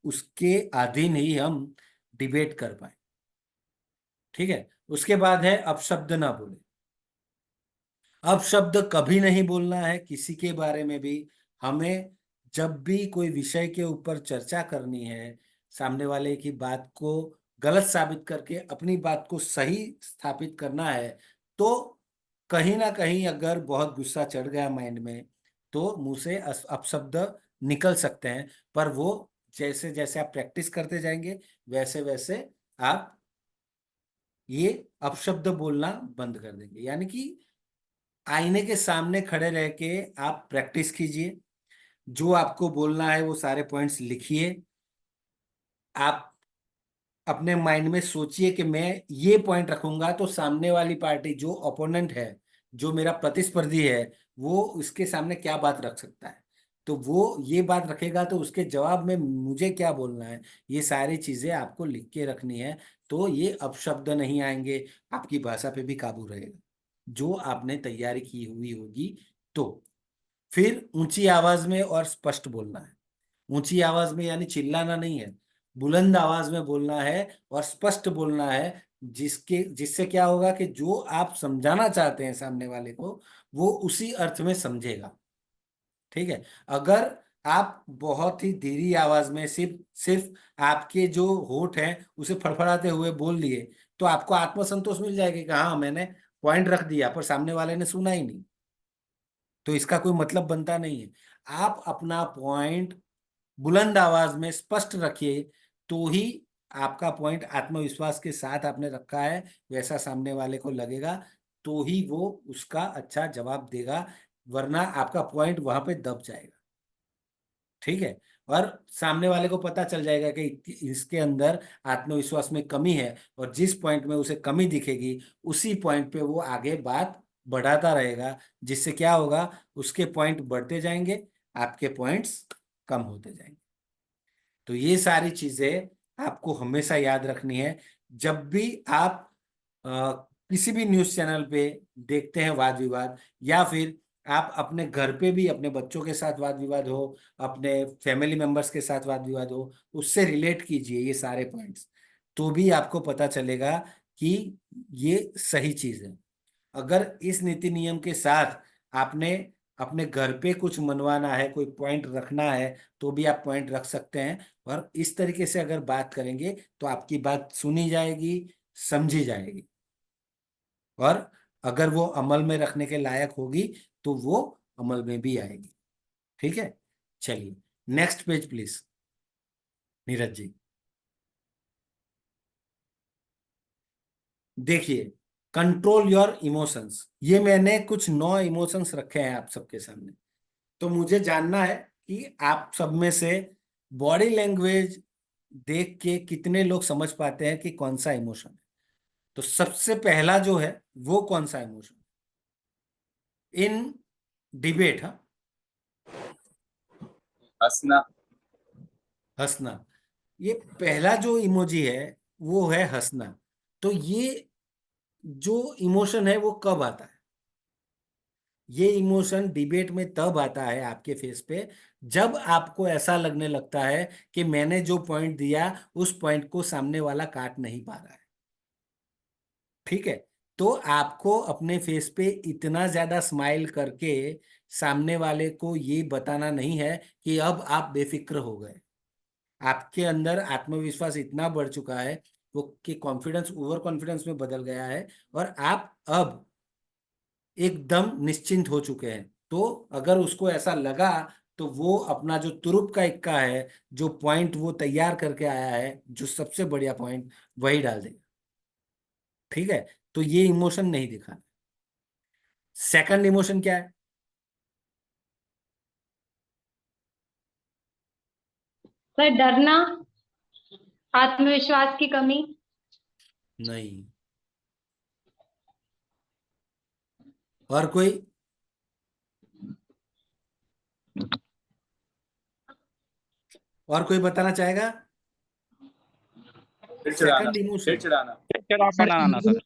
उसके अधीन ही हम डिबेट कर पाए। ठीक है, उसके बाद है अपशब्द ना बोले। अपशब्द कभी नहीं बोलना है किसी के बारे में भी। हमें जब भी कोई विषय के ऊपर चर्चा करनी है, सामने वाले की बात को गलत साबित करके अपनी बात को सही स्थापित करना है, तो कहीं ना कहीं अगर बहुत गुस्सा चढ़ गया माइंड में तो मुंह से अपशब्द निकल सकते हैं, पर वो जैसे जैसे आप प्रैक्टिस करते जाएंगे वैसे वैसे आप ये अपशब्द बोलना बंद कर देंगे। यानी कि आईने के सामने खड़े रह के आप प्रैक्टिस कीजिए, जो आपको बोलना है वो सारे पॉइंट्स लिखिए। आप अपने माइंड में सोचिए कि मैं ये पॉइंट रखूंगा तो सामने वाली पार्टी, जो ओपोनेंट है, जो मेरा प्रतिस्पर्धी है, वो उसके सामने क्या बात रख सकता है। तो वो ये बात रखेगा तो उसके जवाब में मुझे क्या बोलना है, ये सारी चीजें आपको लिख के रखनी है। तो ये अपशब्द नहीं आएंगे, आपकी भाषा पे भी काबू रहेगा, जो आपने तैयारी की हुई होगी। तो फिर ऊंची आवाज में और स्पष्ट बोलना है। ऊंची आवाज में यानी चिल्लाना नहीं है, बुलंद आवाज में बोलना है और स्पष्ट बोलना है, जिससे क्या होगा कि जो आप समझाना चाहते हैं सामने वाले को, वो उसी अर्थ में समझेगा। ठीक है। अगर आप बहुत ही धीरी आवाज में सिर्फ सिर्फ आपके जो होठ हैं उसे फड़फड़ाते हुए बोल दिए, तो आपको आत्मसंतोष मिल जाएगा कि हाँ मैंने पॉइंट रख दिया, पर सामने वाले ने सुना ही नहीं, तो इसका कोई मतलब बनता नहीं है। आप अपना पॉइंट बुलंद आवाज में स्पष्ट रखिए, तो ही आपका पॉइंट आत्मविश्वास के साथ आपने रखा है वैसा सामने वाले को लगेगा, तो ही वो उसका अच्छा जवाब देगा, वरना आपका पॉइंट वहां पे दब जाएगा। ठीक है। और सामने वाले को पता चल जाएगा कि इसके अंदर आत्मविश्वास में कमी है, और जिस पॉइंट में उसे कमी दिखेगी उसी पॉइंट पे वो आगे बात बढ़ाता रहेगा, जिससे क्या होगा, उसके पॉइंट बढ़ते जाएंगे, आपके पॉइंट्स कम होते जाएंगे। तो ये सारी चीजें आपको हमेशा याद रखनी है। जब भी आप किसी भी न्यूज चैनल पे देखते हैं वाद विवाद, या फिर आप अपने घर पे भी अपने बच्चों के साथ वाद विवाद हो, अपने फैमिली मेंबर्स के साथ वाद विवाद हो, उससे रिलेट कीजिए ये सारे पॉइंट्स, तो भी आपको पता चलेगा कि ये सही चीज है। अगर इस नीति नियम के साथ आपने अपने घर पे कुछ मनवाना है, कोई पॉइंट रखना है, तो भी आप पॉइंट रख सकते हैं। और इस तरीके से अगर बात करेंगे तो आपकी बात सुनी जाएगी, समझी जाएगी, और अगर वो अमल में रखने के लायक होगी तो वो अमल में भी आएगी। ठीक है। चलिए next page please, Neeraj ji. देखिए, कंट्रोल योर इमोशंस, ये मैंने कुछ 9 इमोशंस रखे हैं आप सबके सामने। तो मुझे जानना है कि आप सब में से बॉडी लैंग्वेज देख के कितने लोग समझ पाते हैं कि कौन सा इमोशन है। तो सबसे पहला जो है वो कौन सा इमोशन इन डिबेट? हाँ, हंसना। हंसना। ये पहला जो इमोजी है वो है हंसना। तो ये जो इमोशन है वो कब आता है? ये इमोशन डिबेट में तब आता है आपके फेस पे, जब आपको ऐसा लगने लगता है कि मैंने जो पॉइंट दिया उस पॉइंट को सामने वाला काट नहीं पा रहा है। ठीक है। तो आपको अपने फेस पे इतना ज्यादा स्माइल करके सामने वाले को ये बताना नहीं है कि अब आप बेफिक्र हो गए, आपके अंदर आत्मविश्वास इतना बढ़ चुका है वो कि कॉन्फिडेंस ओवर कॉन्फिडेंस में बदल गया है, और आप अब एकदम निश्चिंत हो चुके हैं। तो अगर उसको ऐसा लगा तो वो अपना जो तुरुप का इक्का है, जो पॉइंट वो तैयार करके आया है, जो सबसे बढ़िया पॉइंट, वही डाल देगा। ठीक है। तो ये इमोशन नहीं दिखाना। सेकंड इमोशन क्या है? सर डरना, आत्मविश्वास की कमी। नहीं। और कोई? और कोई बताना चाहेगा? सेकंड इमोशन, चिड़चिड़ाना सर।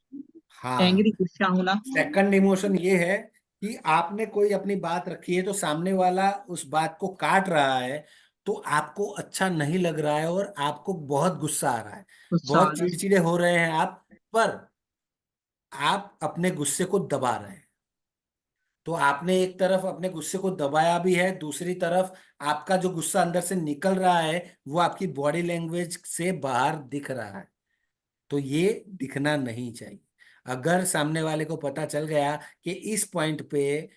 हाँ, एंग्री, गुस्सा होना। सेकंड इमोशन ये है कि आपने कोई अपनी बात रखी है तो सामने वाला उस बात को काट रहा है, तो आपको अच्छा नहीं लग रहा है और आपको बहुत गुस्सा आ रहा है, गुस्सा बहुत आना। चिड़चिड़े हो रहे हैं आप, पर आप अपने गुस्से को दबा रहे हैं। तो आपने एक तरफ अपने गुस्से को दबाया भी है, दूसरी तरफ आपका जो गुस्सा अंदर से निकल रहा है वो आपकी बॉडी लैंग्वेज से बाहर दिख रहा है। तो ये दिखना नहीं चाहिए। अगर सामने वाले को पता चल गया कि इस पॉइंट पे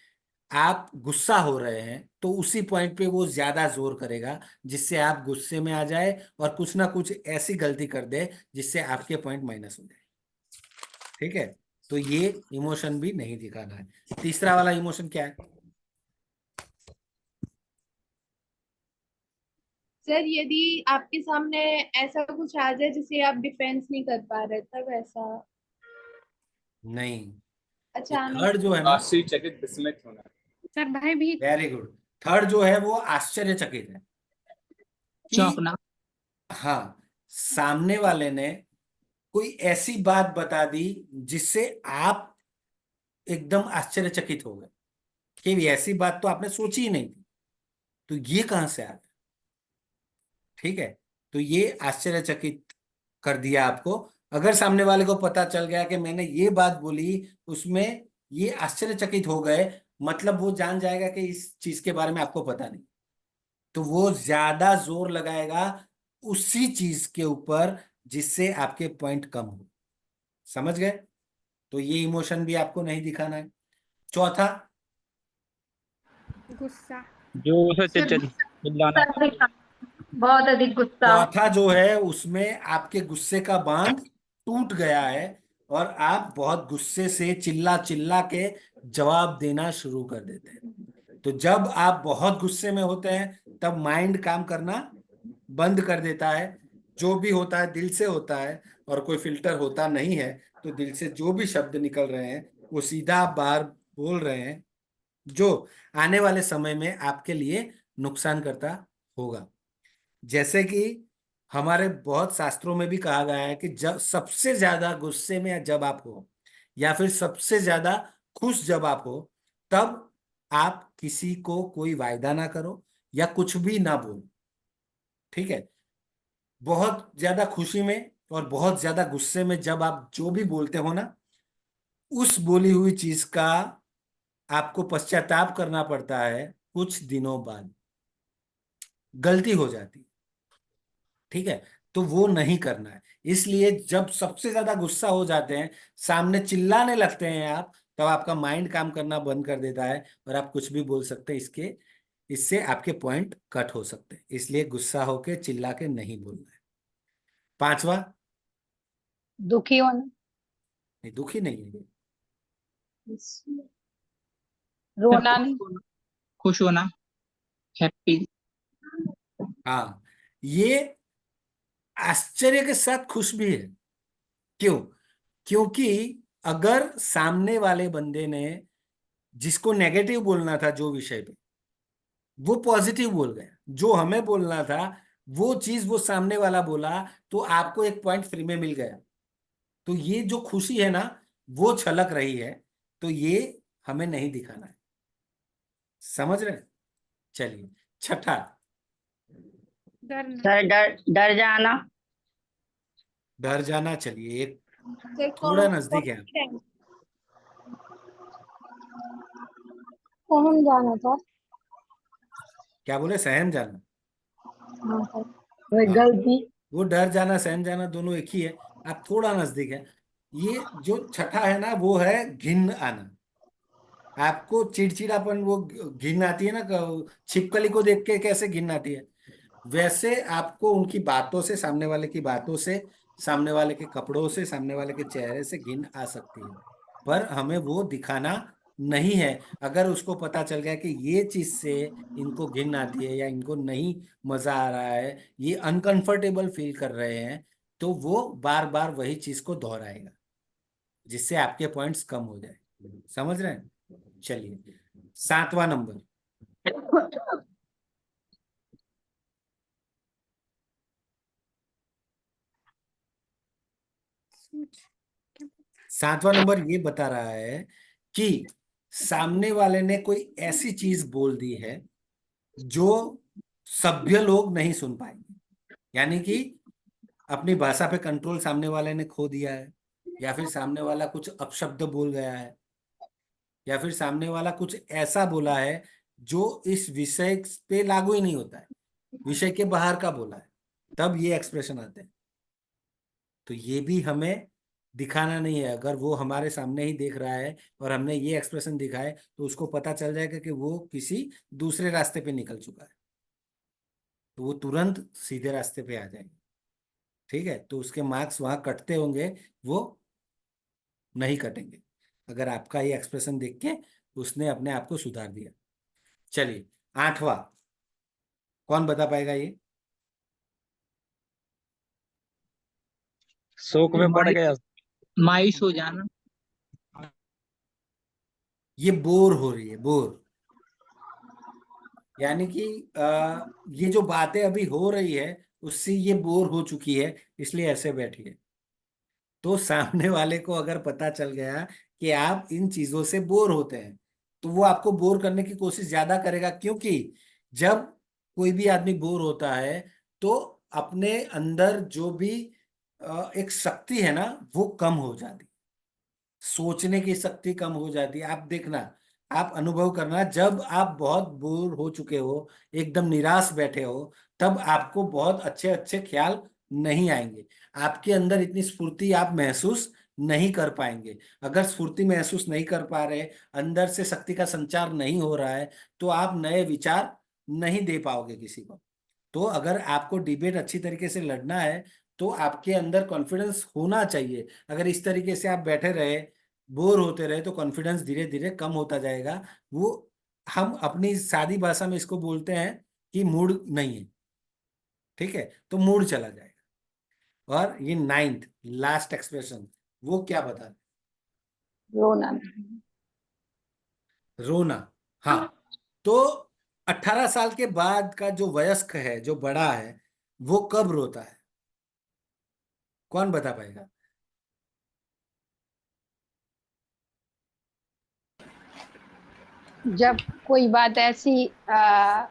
आप गुस्सा हो रहे हैं, तो उसी पॉइंट पे वो ज्यादा जोर करेगा, जिससे आप गुस्से में आ जाए और कुछ ना कुछ ऐसी गलती कर दे जिससे आपके पॉइंट माइनस हो जाए। ठीक है। तो ये इमोशन भी नहीं दिखाना है। तीसरा वाला इमोशन क्या है? सर यदि आपके सामने ऐसा कुछ आ जाए जिसे आप डिफेंस नहीं कर पा रहे, तब ऐसा नहीं, अचानक। थर्ड जो है ना, आश्चर्यचकित विस्मित होना। सर भाई भी वेरी गुड, थर्ड जो है वो आश्चर्यचकित है कि चौंकना। हाँ, सामने वाले ने कोई ऐसी बात बता दी जिससे आप एकदम आश्चर्यचकित हो गए कि ऐसी बात तो आपने सोची ही नहीं थी, तो ये कहां से आ गया। ठीक है, तो ये आश्चर्यचकित कर दिया आपको। अगर सामने वाले को पता चल गया कि मैंने ये बात बोली, उसमें ये आश्चर्यचकित हो गए, मतलब वो जान जाएगा कि इस चीज के बारे में आपको पता नहीं, तो वो ज्यादा जोर लगाएगा उसी चीज के ऊपर जिससे आपके पॉइंट कम हो। समझ गए? तो ये इमोशन भी आपको नहीं दिखाना है। चौथा, गुस्सा। जो उसे चिल्लाना। बहुत अधिक गुस्सा। चौथा जो है उसमें आपके गुस्से का बांध टूट गया है और आप बहुत गुस्से से चिल्ला चिल्ला के जवाब देना शुरू कर देते हैं। तो जब आप बहुत गुस्से में होते हैं तब माइंड काम करना बंद कर देता है। जो भी होता है दिल से होता है और कोई फिल्टर होता नहीं है, तो दिल से जो भी शब्द निकल रहे हैं वो सीधा आप बाहर बोल रहे हैं, जो आने वाले समय में आपके लिए नुकसान करता होगा। जैसे कि हमारे बहुत शास्त्रों में भी कहा गया है कि जब सबसे ज्यादा गुस्से में जब आप हो या फिर सबसे ज्यादा खुश जब आप हो, तब आप किसी को कोई वायदा ना करो या कुछ भी ना बोलो। ठीक है, बहुत ज्यादा खुशी में और बहुत ज्यादा गुस्से में जब आप जो भी बोलते हो ना, उस बोली हुई चीज का आपको पश्चाताप करना पड़ता है कुछ दिनों बाद, गलती हो जाती है। ठीक है, तो वो नहीं करना है। इसलिए जब सबसे ज्यादा गुस्सा हो जाते हैं, सामने चिल्लाने लगते हैं आप, तब आपका माइंड काम करना बंद कर देता है और आप कुछ भी बोल सकते हैं। इससे आपके पॉइंट कट हो सकते हैं। इसलिए गुस्सा होके चिल्ला के नहीं बोलना है। पांचवा, दुखी होना। नहीं, दुखी नहीं है। रोना नहीं। खुश होना, हैप्पी। हाँ, ये आश्चर्य के साथ खुश भी है। क्यों? क्योंकि अगर सामने वाले बंदे ने जिसको नेगेटिव बोलना था जो विषय पे, वो पॉजिटिव बोल गया, जो हमें बोलना था वो चीज वो सामने वाला बोला, तो आपको एक पॉइंट फ्री में मिल गया। तो ये जो खुशी है ना, वो छलक रही है, तो ये हमें नहीं दिखाना है। समझ रहे हैं? चलिए, छठा, सर डर डर जाना। डर जाना। चलिए, एक सर थोड़ा नजदीक है। सहम जाना था। क्या बोले? सहम जाना। हाँ सर। हाँ, गलती। वो डर जाना सहम जाना दोनों एक ही है, आप थोड़ा नजदीक है। ये जो छठा है ना, वो है घिन आना। आपको चिड़चिड़ापन, वो घिन आती है ना, छिपकली को देख के कैसे घिन आती है, वैसे आपको उनकी बातों से, सामने वाले की बातों से, सामने वाले के कपड़ों से, सामने वाले के चेहरे से घिन आ सकती है। पर हमें वो दिखाना नहीं है। अगर उसको पता चल गया कि ये चीज से इनको घिन आती है या इनको नहीं मजा आ रहा है, ये अनकंफर्टेबल फील कर रहे हैं, तो वो बार बार वही चीज को दोहराएगा, जिससे आपके पॉइंट्स कम हो जाए। समझ रहे हैं? चलिए, सातवां नंबर, सातवां नंबर ये बता रहा है कि सामने वाले ने कोई ऐसी चीज बोल दी है जो सभ्य लोग नहीं सुन पाएंगे। यानी कि अपनी भाषा पे कंट्रोल सामने वाले ने खो दिया है, या फिर सामने वाला कुछ अपशब्द बोल गया है, या फिर सामने वाला कुछ ऐसा बोला है जो इस विषय पे लागू ही नहीं होता है, विषय के बाहर का बोला है, तब ये एक्सप्रेशन आते हैं। तो ये भी हमें दिखाना नहीं है। अगर वो हमारे सामने ही देख रहा है और हमने ये एक्सप्रेशन दिखाए, तो उसको पता चल जाएगा कि वो किसी दूसरे रास्ते पे निकल चुका है, तो वो तुरंत सीधे रास्ते पे आ जाएगा। ठीक है, तो उसके मार्क्स वहां कटते होंगे, वो नहीं कटेंगे। अगर आपका ये एक्सप्रेशन देख के उसने अपने आप को सुधार दिया। चलिए 8वां कौन बता पाएगा ये? शोक में पड़ गया। मायूस हो जाना। ये बोर हो रही है, बोर। यानी कि ये जो बातें अभी हो रही है उससे ये बोर हो चुकी है, इसलिए ऐसे बैठी है। तो सामने वाले को अगर पता चल गया कि आप इन चीजों से बोर होते हैं तो वो आपको बोर करने की कोशिश ज्यादा करेगा, क्योंकि जब कोई भी आदमी बोर होता है तो अपने अंदर जो भी एक शक्ति है ना वो कम हो जाती, सोचने की शक्ति कम हो जाती है। आप देखना, आप अनुभव करना, जब आप बहुत बोर हो चुके हो, एकदम निराश बैठे हो, तब आपको बहुत अच्छे अच्छे ख्याल नहीं आएंगे, आपके अंदर इतनी स्फूर्ति आप महसूस नहीं कर पाएंगे। अगर स्फूर्ति महसूस नहीं कर पा रहे, अंदर से शक्ति का संचार नहीं हो रहा है, तो आप नए विचार नहीं दे पाओगे किसी को। तो अगर आपको डिबेट अच्छी तरीके से लड़ना है तो आपके अंदर कॉन्फिडेंस होना चाहिए। अगर इस तरीके से आप बैठे रहे, बोर होते रहे, तो कॉन्फिडेंस धीरे धीरे कम होता जाएगा। वो हम अपनी सादी भाषा में इसको बोलते हैं कि मूड नहीं है, ठीक है, तो मूड चला जाएगा। और ये 9th लास्ट एक्सप्रेशन वो क्या बता रहे? रोना। रोना, हाँ। तो 18 साल के बाद का जो वयस्क है, जो बड़ा है, वो कब रोता है? कौन बता पाएगा? जब कोई बात ऐसी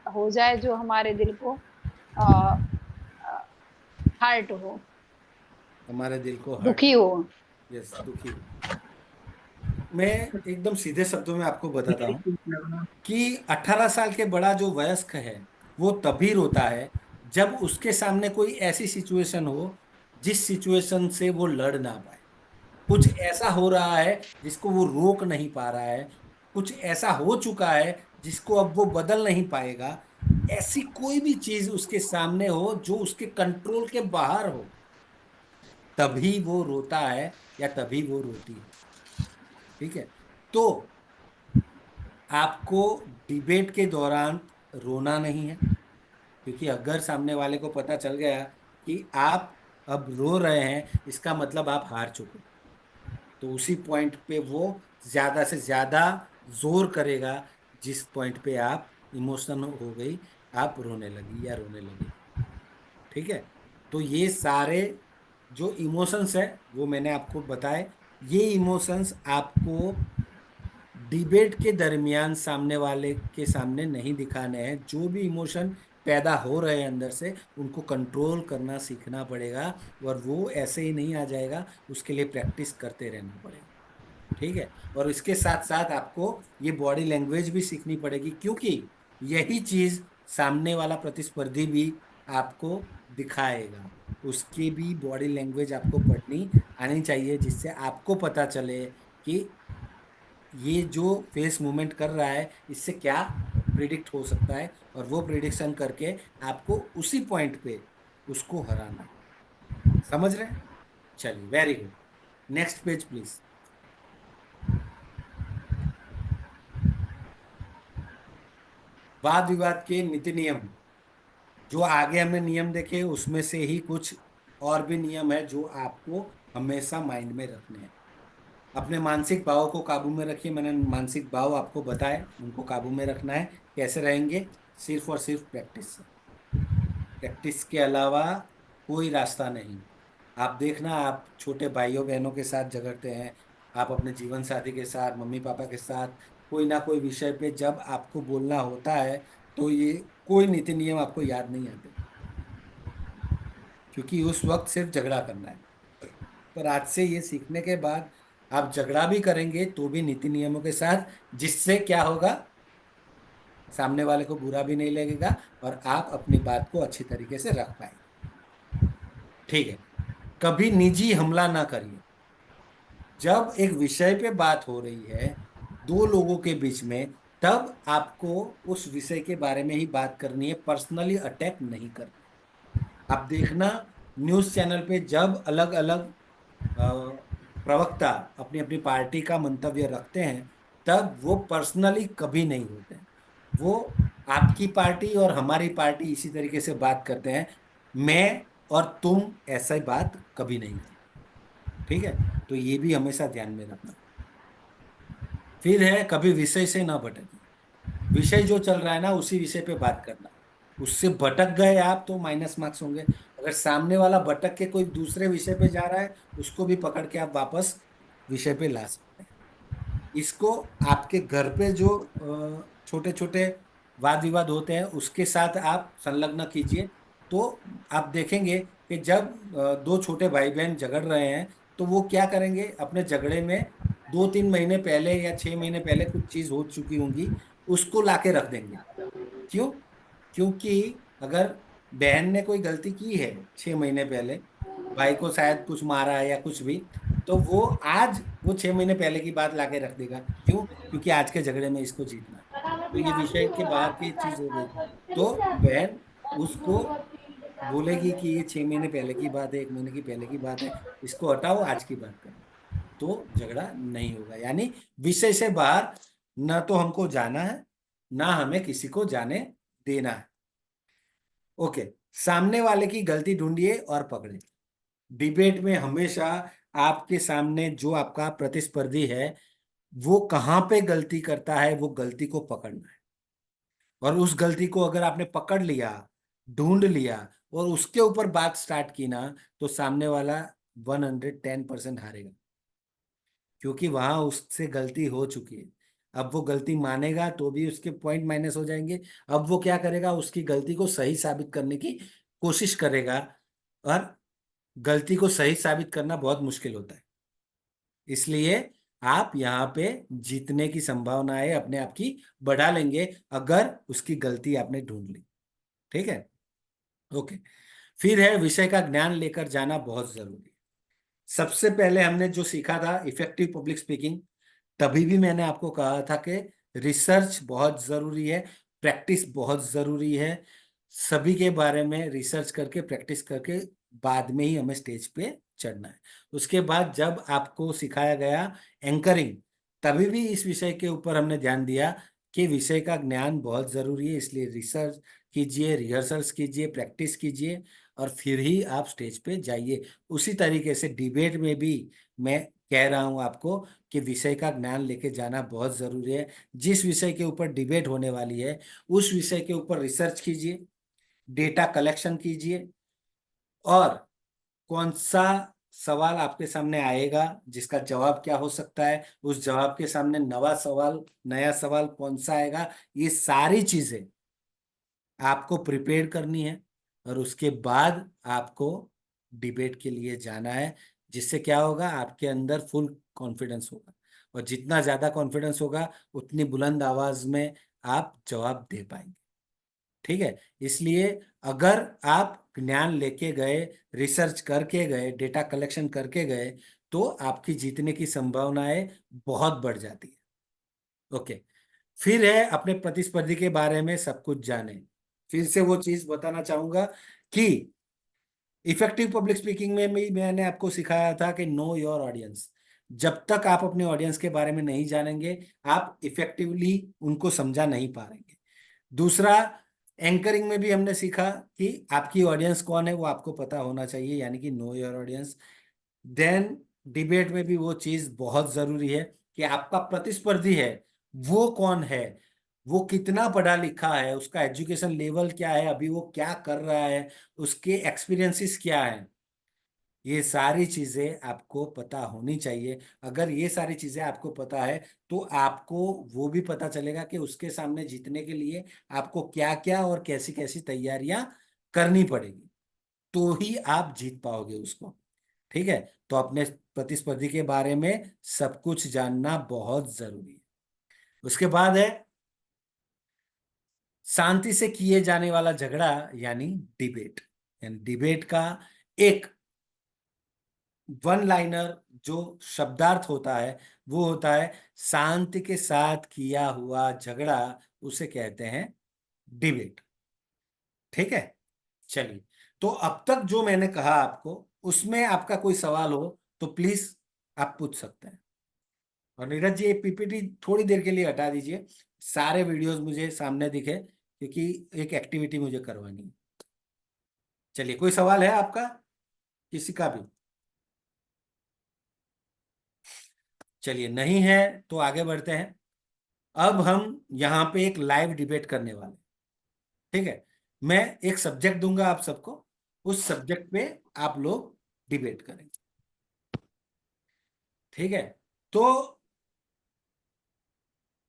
हो जाए जो हमारे दिल को हर्ट हो, हमारे दिल को दुखी हो। यस, दुखी हो। मैं एकदम सीधे शब्दों में आपको बताता हूँ कि 18 साल के बड़ा जो वयस्क है वो तभी रोता है जब उसके सामने कोई ऐसी सिचुएशन हो जिस सिचुएशन से वो लड़ ना पाए। कुछ ऐसा हो रहा है जिसको वो रोक नहीं पा रहा है, कुछ ऐसा हो चुका है जिसको अब वो बदल नहीं पाएगा। ऐसी कोई भी चीज उसके सामने हो जो उसके कंट्रोल के बाहर हो, तभी वो रोता है या तभी वो रोती है, ठीक है। तो आपको डिबेट के दौरान रोना नहीं है, क्योंकि अगर सामने वाले को पता चल गया कि आप अब रो रहे हैं, इसका मतलब आप हार चुके, तो उसी पॉइंट पे वो ज्यादा से ज्यादा जोर करेगा जिस पॉइंट पे आप इमोशनल हो गई, आप रोने लगी या रोने लगे, ठीक है। तो ये सारे जो इमोशंस है वो मैंने आपको बताए। ये इमोशंस आपको डिबेट के दरमियान सामने वाले के सामने नहीं दिखाने हैं। जो भी इमोशन पैदा हो रहे हैं अंदर से, उनको कंट्रोल करना सीखना पड़ेगा, और वो ऐसे ही नहीं आ जाएगा, उसके लिए प्रैक्टिस करते रहना पड़ेगा, ठीक है। और इसके साथ साथ आपको ये बॉडी लैंग्वेज भी सीखनी पड़ेगी, क्योंकि यही चीज सामने वाला प्रतिस्पर्धी भी आपको दिखाएगा। उसकी भी बॉडी लैंग्वेज आपको पढ़नी आनी चाहिए, जिससे आपको पता चले कि ये जो फेस मूवमेंट कर रहा है इससे क्या प्रिडिक्ट हो सकता है, और वो प्रिडिक्शन करके आपको उसी पॉइंट पे उसको हराना है। समझ रहे हैं? चलिए, very good. Next page please. वाद विवाद के नीति नियम। जो आगे हमने नियम देखे उसमें से ही कुछ और भी नियम है जो आपको हमेशा माइंड में रखने हैं। अपने मानसिक भावों को काबू में रखिए। मैंने मानसिक भाव आपको बताए, उनको काबू में रखना है। कैसे रहेंगे? सिर्फ और सिर्फ प्रैक्टिस से। प्रैक्टिस के अलावा कोई रास्ता नहीं। आप देखना, आप छोटे भाइयों बहनों के साथ झगड़ते हैं, आप अपने जीवन साथी के साथ, मम्मी पापा के साथ, कोई ना कोई विषय पे जब आपको बोलना होता है तो ये कोई नीति नियम आपको याद नहीं आते, क्योंकि उस वक्त सिर्फ झगड़ा करना है। पर आज से ये सीखने के बाद आप झगड़ा भी करेंगे तो भी नीति नियमों के साथ, जिससे क्या होगा, सामने वाले को बुरा भी नहीं लगेगा और आप अपनी बात को अच्छी तरीके से रख पाएंगे, ठीक है। कभी निजी हमला ना करिए। जब एक विषय पे बात हो रही है दो लोगों के बीच में, तब आपको उस विषय के बारे में ही बात करनी है, पर्सनली अटैक नहीं करना। आप देखना, न्यूज़ चैनल पे जब अलग अलग प्रवक्ता अपनी अपनी पार्टी का मंतव्य रखते हैं, तब वो पर्सनली कभी नहीं होते हैं। वो आपकी पार्टी और हमारी पार्टी इसी तरीके से बात करते हैं, मैं और तुम ऐसा ही बात कभी नहीं करते। ठीक है, तो ये भी हमेशा ध्यान में रखना। फिर है कभी विषय से ना भटकिए। विषय जो चल रहा है ना उसी विषय पे बात करना। उससे भटक गए आप तो माइनस मार्क्स होंगे। अगर सामने वाला भटक के कोई दूसरे विषय पे जा रहा है, उसको भी पकड़ के आप वापस विषय पे ला सकते हैं। इसको आपके घर पे जो छोटे छोटे वाद विवाद होते हैं उसके साथ आप संलग्न कीजिए, तो आप देखेंगे कि जब दो छोटे भाई बहन झगड़ रहे हैं तो वो क्या करेंगे, अपने झगड़े में 2-3 महीने पहले या 6 महीने पहले कुछ चीज हो चुकी होंगी, उसको लाके रख देंगे। क्यों? क्योंकि अगर बहन ने कोई गलती की है 6 महीने पहले, भाई को शायद कुछ मारा है या कुछ भी, तो वो आज वो 6 महीने पहले की बात लाके रख देगा। क्यों? क्योंकि आज के झगड़े में इसको जीतना है। तो ये विषय के बाहर की चीज हो गई। तो बहन उसको बोलेगी कि ये 6 महीने पहले की बात है, 1 महीने की पहले की बात है, इसको हटाओ, आज की बात करो, तो झगड़ा नहीं होगा। यानी विषय से बाहर ना तो हमको जाना है, ना हमें किसी को जाने देना है। ओके, सामने वाले की गलती ढूंढिए और पकड़े। डिबेट में हमेशा आपके सामने जो आपका प्रतिस्पर्धी है वो कहाँ पे गलती करता है, वो गलती को पकड़ना है। और उस गलती को अगर आपने पकड़ लिया, ढूंढ लिया और उसके ऊपर बात स्टार्ट की ना, तो सामने वाला 110% हारेगा, क्योंकि वहां उससे गलती हो चुकी है। अब वो गलती मानेगा तो भी उसके पॉइंट माइनस हो जाएंगे। अब वो क्या करेगा, उसकी गलती को सही साबित करने की कोशिश करेगा, और गलती को सही साबित करना बहुत मुश्किल होता है। इसलिए आप यहाँ पे जीतने की संभावनाएं अपने आप की बढ़ा लेंगे अगर उसकी गलती आपने ढूंढ ली। ठीक है, ओके। फिर है विषय का ज्ञान लेकर जाना बहुत जरूरी है। सबसे पहले हमने जो सीखा था इफेक्टिव पब्लिक स्पीकिंग, तभी भी मैंने आपको कहा था कि रिसर्च बहुत जरूरी है, प्रैक्टिस बहुत जरूरी है। सभी के बारे में रिसर्च करके प्रैक्टिस करके बाद में ही हमें स्टेज पे चढ़ना है। उसके बाद जब आपको सिखाया गया एंकरिंग, तभी भी इस विषय के ऊपर हमने ध्यान दिया कि विषय का ज्ञान बहुत जरूरी है। इसलिए रिसर्च कीजिए, रिहर्सल्स कीजिए, प्रैक्टिस कीजिए और फिर ही आप स्टेज पे जाइए। उसी तरीके से डिबेट में भी मैं कह रहा हूं आपको कि विषय का ज्ञान लेके जाना बहुत जरूरी है। जिस विषय के ऊपर डिबेट होने वाली है उस विषय के ऊपर रिसर्च कीजिए, डेटा कलेक्शन कीजिए, और कौन सा सवाल आपके सामने आएगा, जिसका जवाब क्या हो सकता है, उस जवाब के सामने नया सवाल कौन सा आएगा, ये सारी चीजें आपको प्रिपेयर करनी है। और उसके बाद आपको डिबेट के लिए जाना है, जिससे क्या होगा, आपके अंदर फुल कॉन्फिडेंस होगा। और जितना ज्यादा कॉन्फिडेंस होगा उतनी बुलंद आवाज में आप जवाब दे पाएंगे। ठीक है, इसलिए अगर आप ज्ञान लेके गए, रिसर्च करके गए, डेटा कलेक्शन करके गए, तो आपकी जीतने की संभावनाएं बहुत बढ़ जाती है। ओके, फिर है अपने प्रतिस्पर्धी के बारे में सब कुछ जाने। फिर से वो चीज बताना चाहूंगा कि इफेक्टिव पब्लिक स्पीकिंग में भी मैंने आपको सिखाया था कि नो योर ऑडियंस। जब तक आप अपने ऑडियंस के बारे में नहीं जानेंगे, आप इफेक्टिवली उनको समझा नहीं पाएंगे। दूसरा, एंकरिंग में भी हमने सीखा कि आपकी ऑडियंस कौन है वो आपको पता होना चाहिए, यानी कि know your audience. Then debate में भी वो चीज बहुत जरूरी है कि आपका प्रतिस्पर्धी है वो कौन है, वो कितना पढ़ा लिखा है, उसका एजुकेशन लेवल क्या है, अभी वो क्या कर रहा है, उसके एक्सपीरियंसेस क्या है। ये सारी चीजें आपको पता होनी चाहिए। अगर ये सारी चीजें आपको पता है तो आपको वो भी पता चलेगा कि उसके सामने जीतने के लिए आपको क्या क्या और कैसी कैसी तैयारियां करनी पड़ेगी, तो ही आप जीत पाओगे उसको। ठीक है, तो अपने प्रतिस्पर्धी के बारे में सब कुछ जानना बहुत जरूरी है। उसके बाद है शांति से किए जाने वाला झगड़ा, यानी डिबेट। यानी डिबेट का एक वन लाइनर जो शब्दार्थ होता है वो होता है शांति के साथ किया हुआ झगड़ा, उसे कहते हैं डिबेट। ठीक है, चलिए, तो अब तक जो मैंने कहा आपको उसमें आपका कोई सवाल हो तो प्लीज आप पूछ सकते हैं। और नीरज जी, ये पीपीटी थोड़ी देर के लिए हटा दीजिए, सारे वीडियोस मुझे सामने दिखे, क्योंकि एक एक्टिविटी मुझे करवानी है। चलिए, कोई सवाल है आपका, किसी का भी? चलिए, नहीं है तो आगे बढ़ते हैं। अब हम यहाँ पे एक लाइव डिबेट करने वाले, ठीक है। मैं एक सब्जेक्ट दूंगा आप सबको, उस सब्जेक्ट पे आप लोग डिबेट करेंगे, ठीक है। तो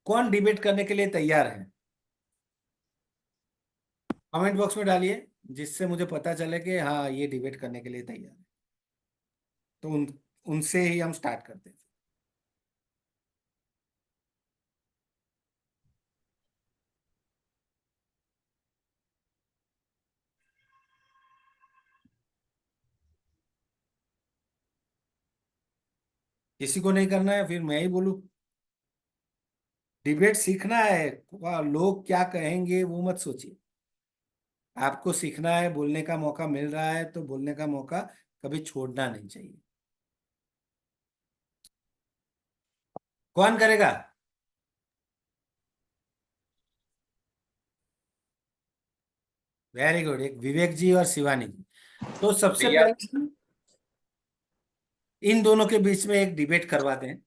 कौन डिबेट करने के लिए तैयार है? कमेंट बॉक्स में डालिए, जिससे मुझे पता चले कि हाँ, ये डिबेट करने के लिए तैयार है। तो उनसे ही हम स्टार्ट करते हैं। किसी को नहीं करना है, फिर मैं ही बोलूं? डिबेट सीखना है, लोग क्या कहेंगे वो मत सोचिए। आपको सीखना है, बोलने का मौका मिल रहा है तो बोलने का मौका कभी छोड़ना नहीं चाहिए। कौन करेगा? वेरी गुड, एक विवेक जी और शिवानी जी। तो सबसे पहले इन दोनों के बीच में एक डिबेट करवाते हैं,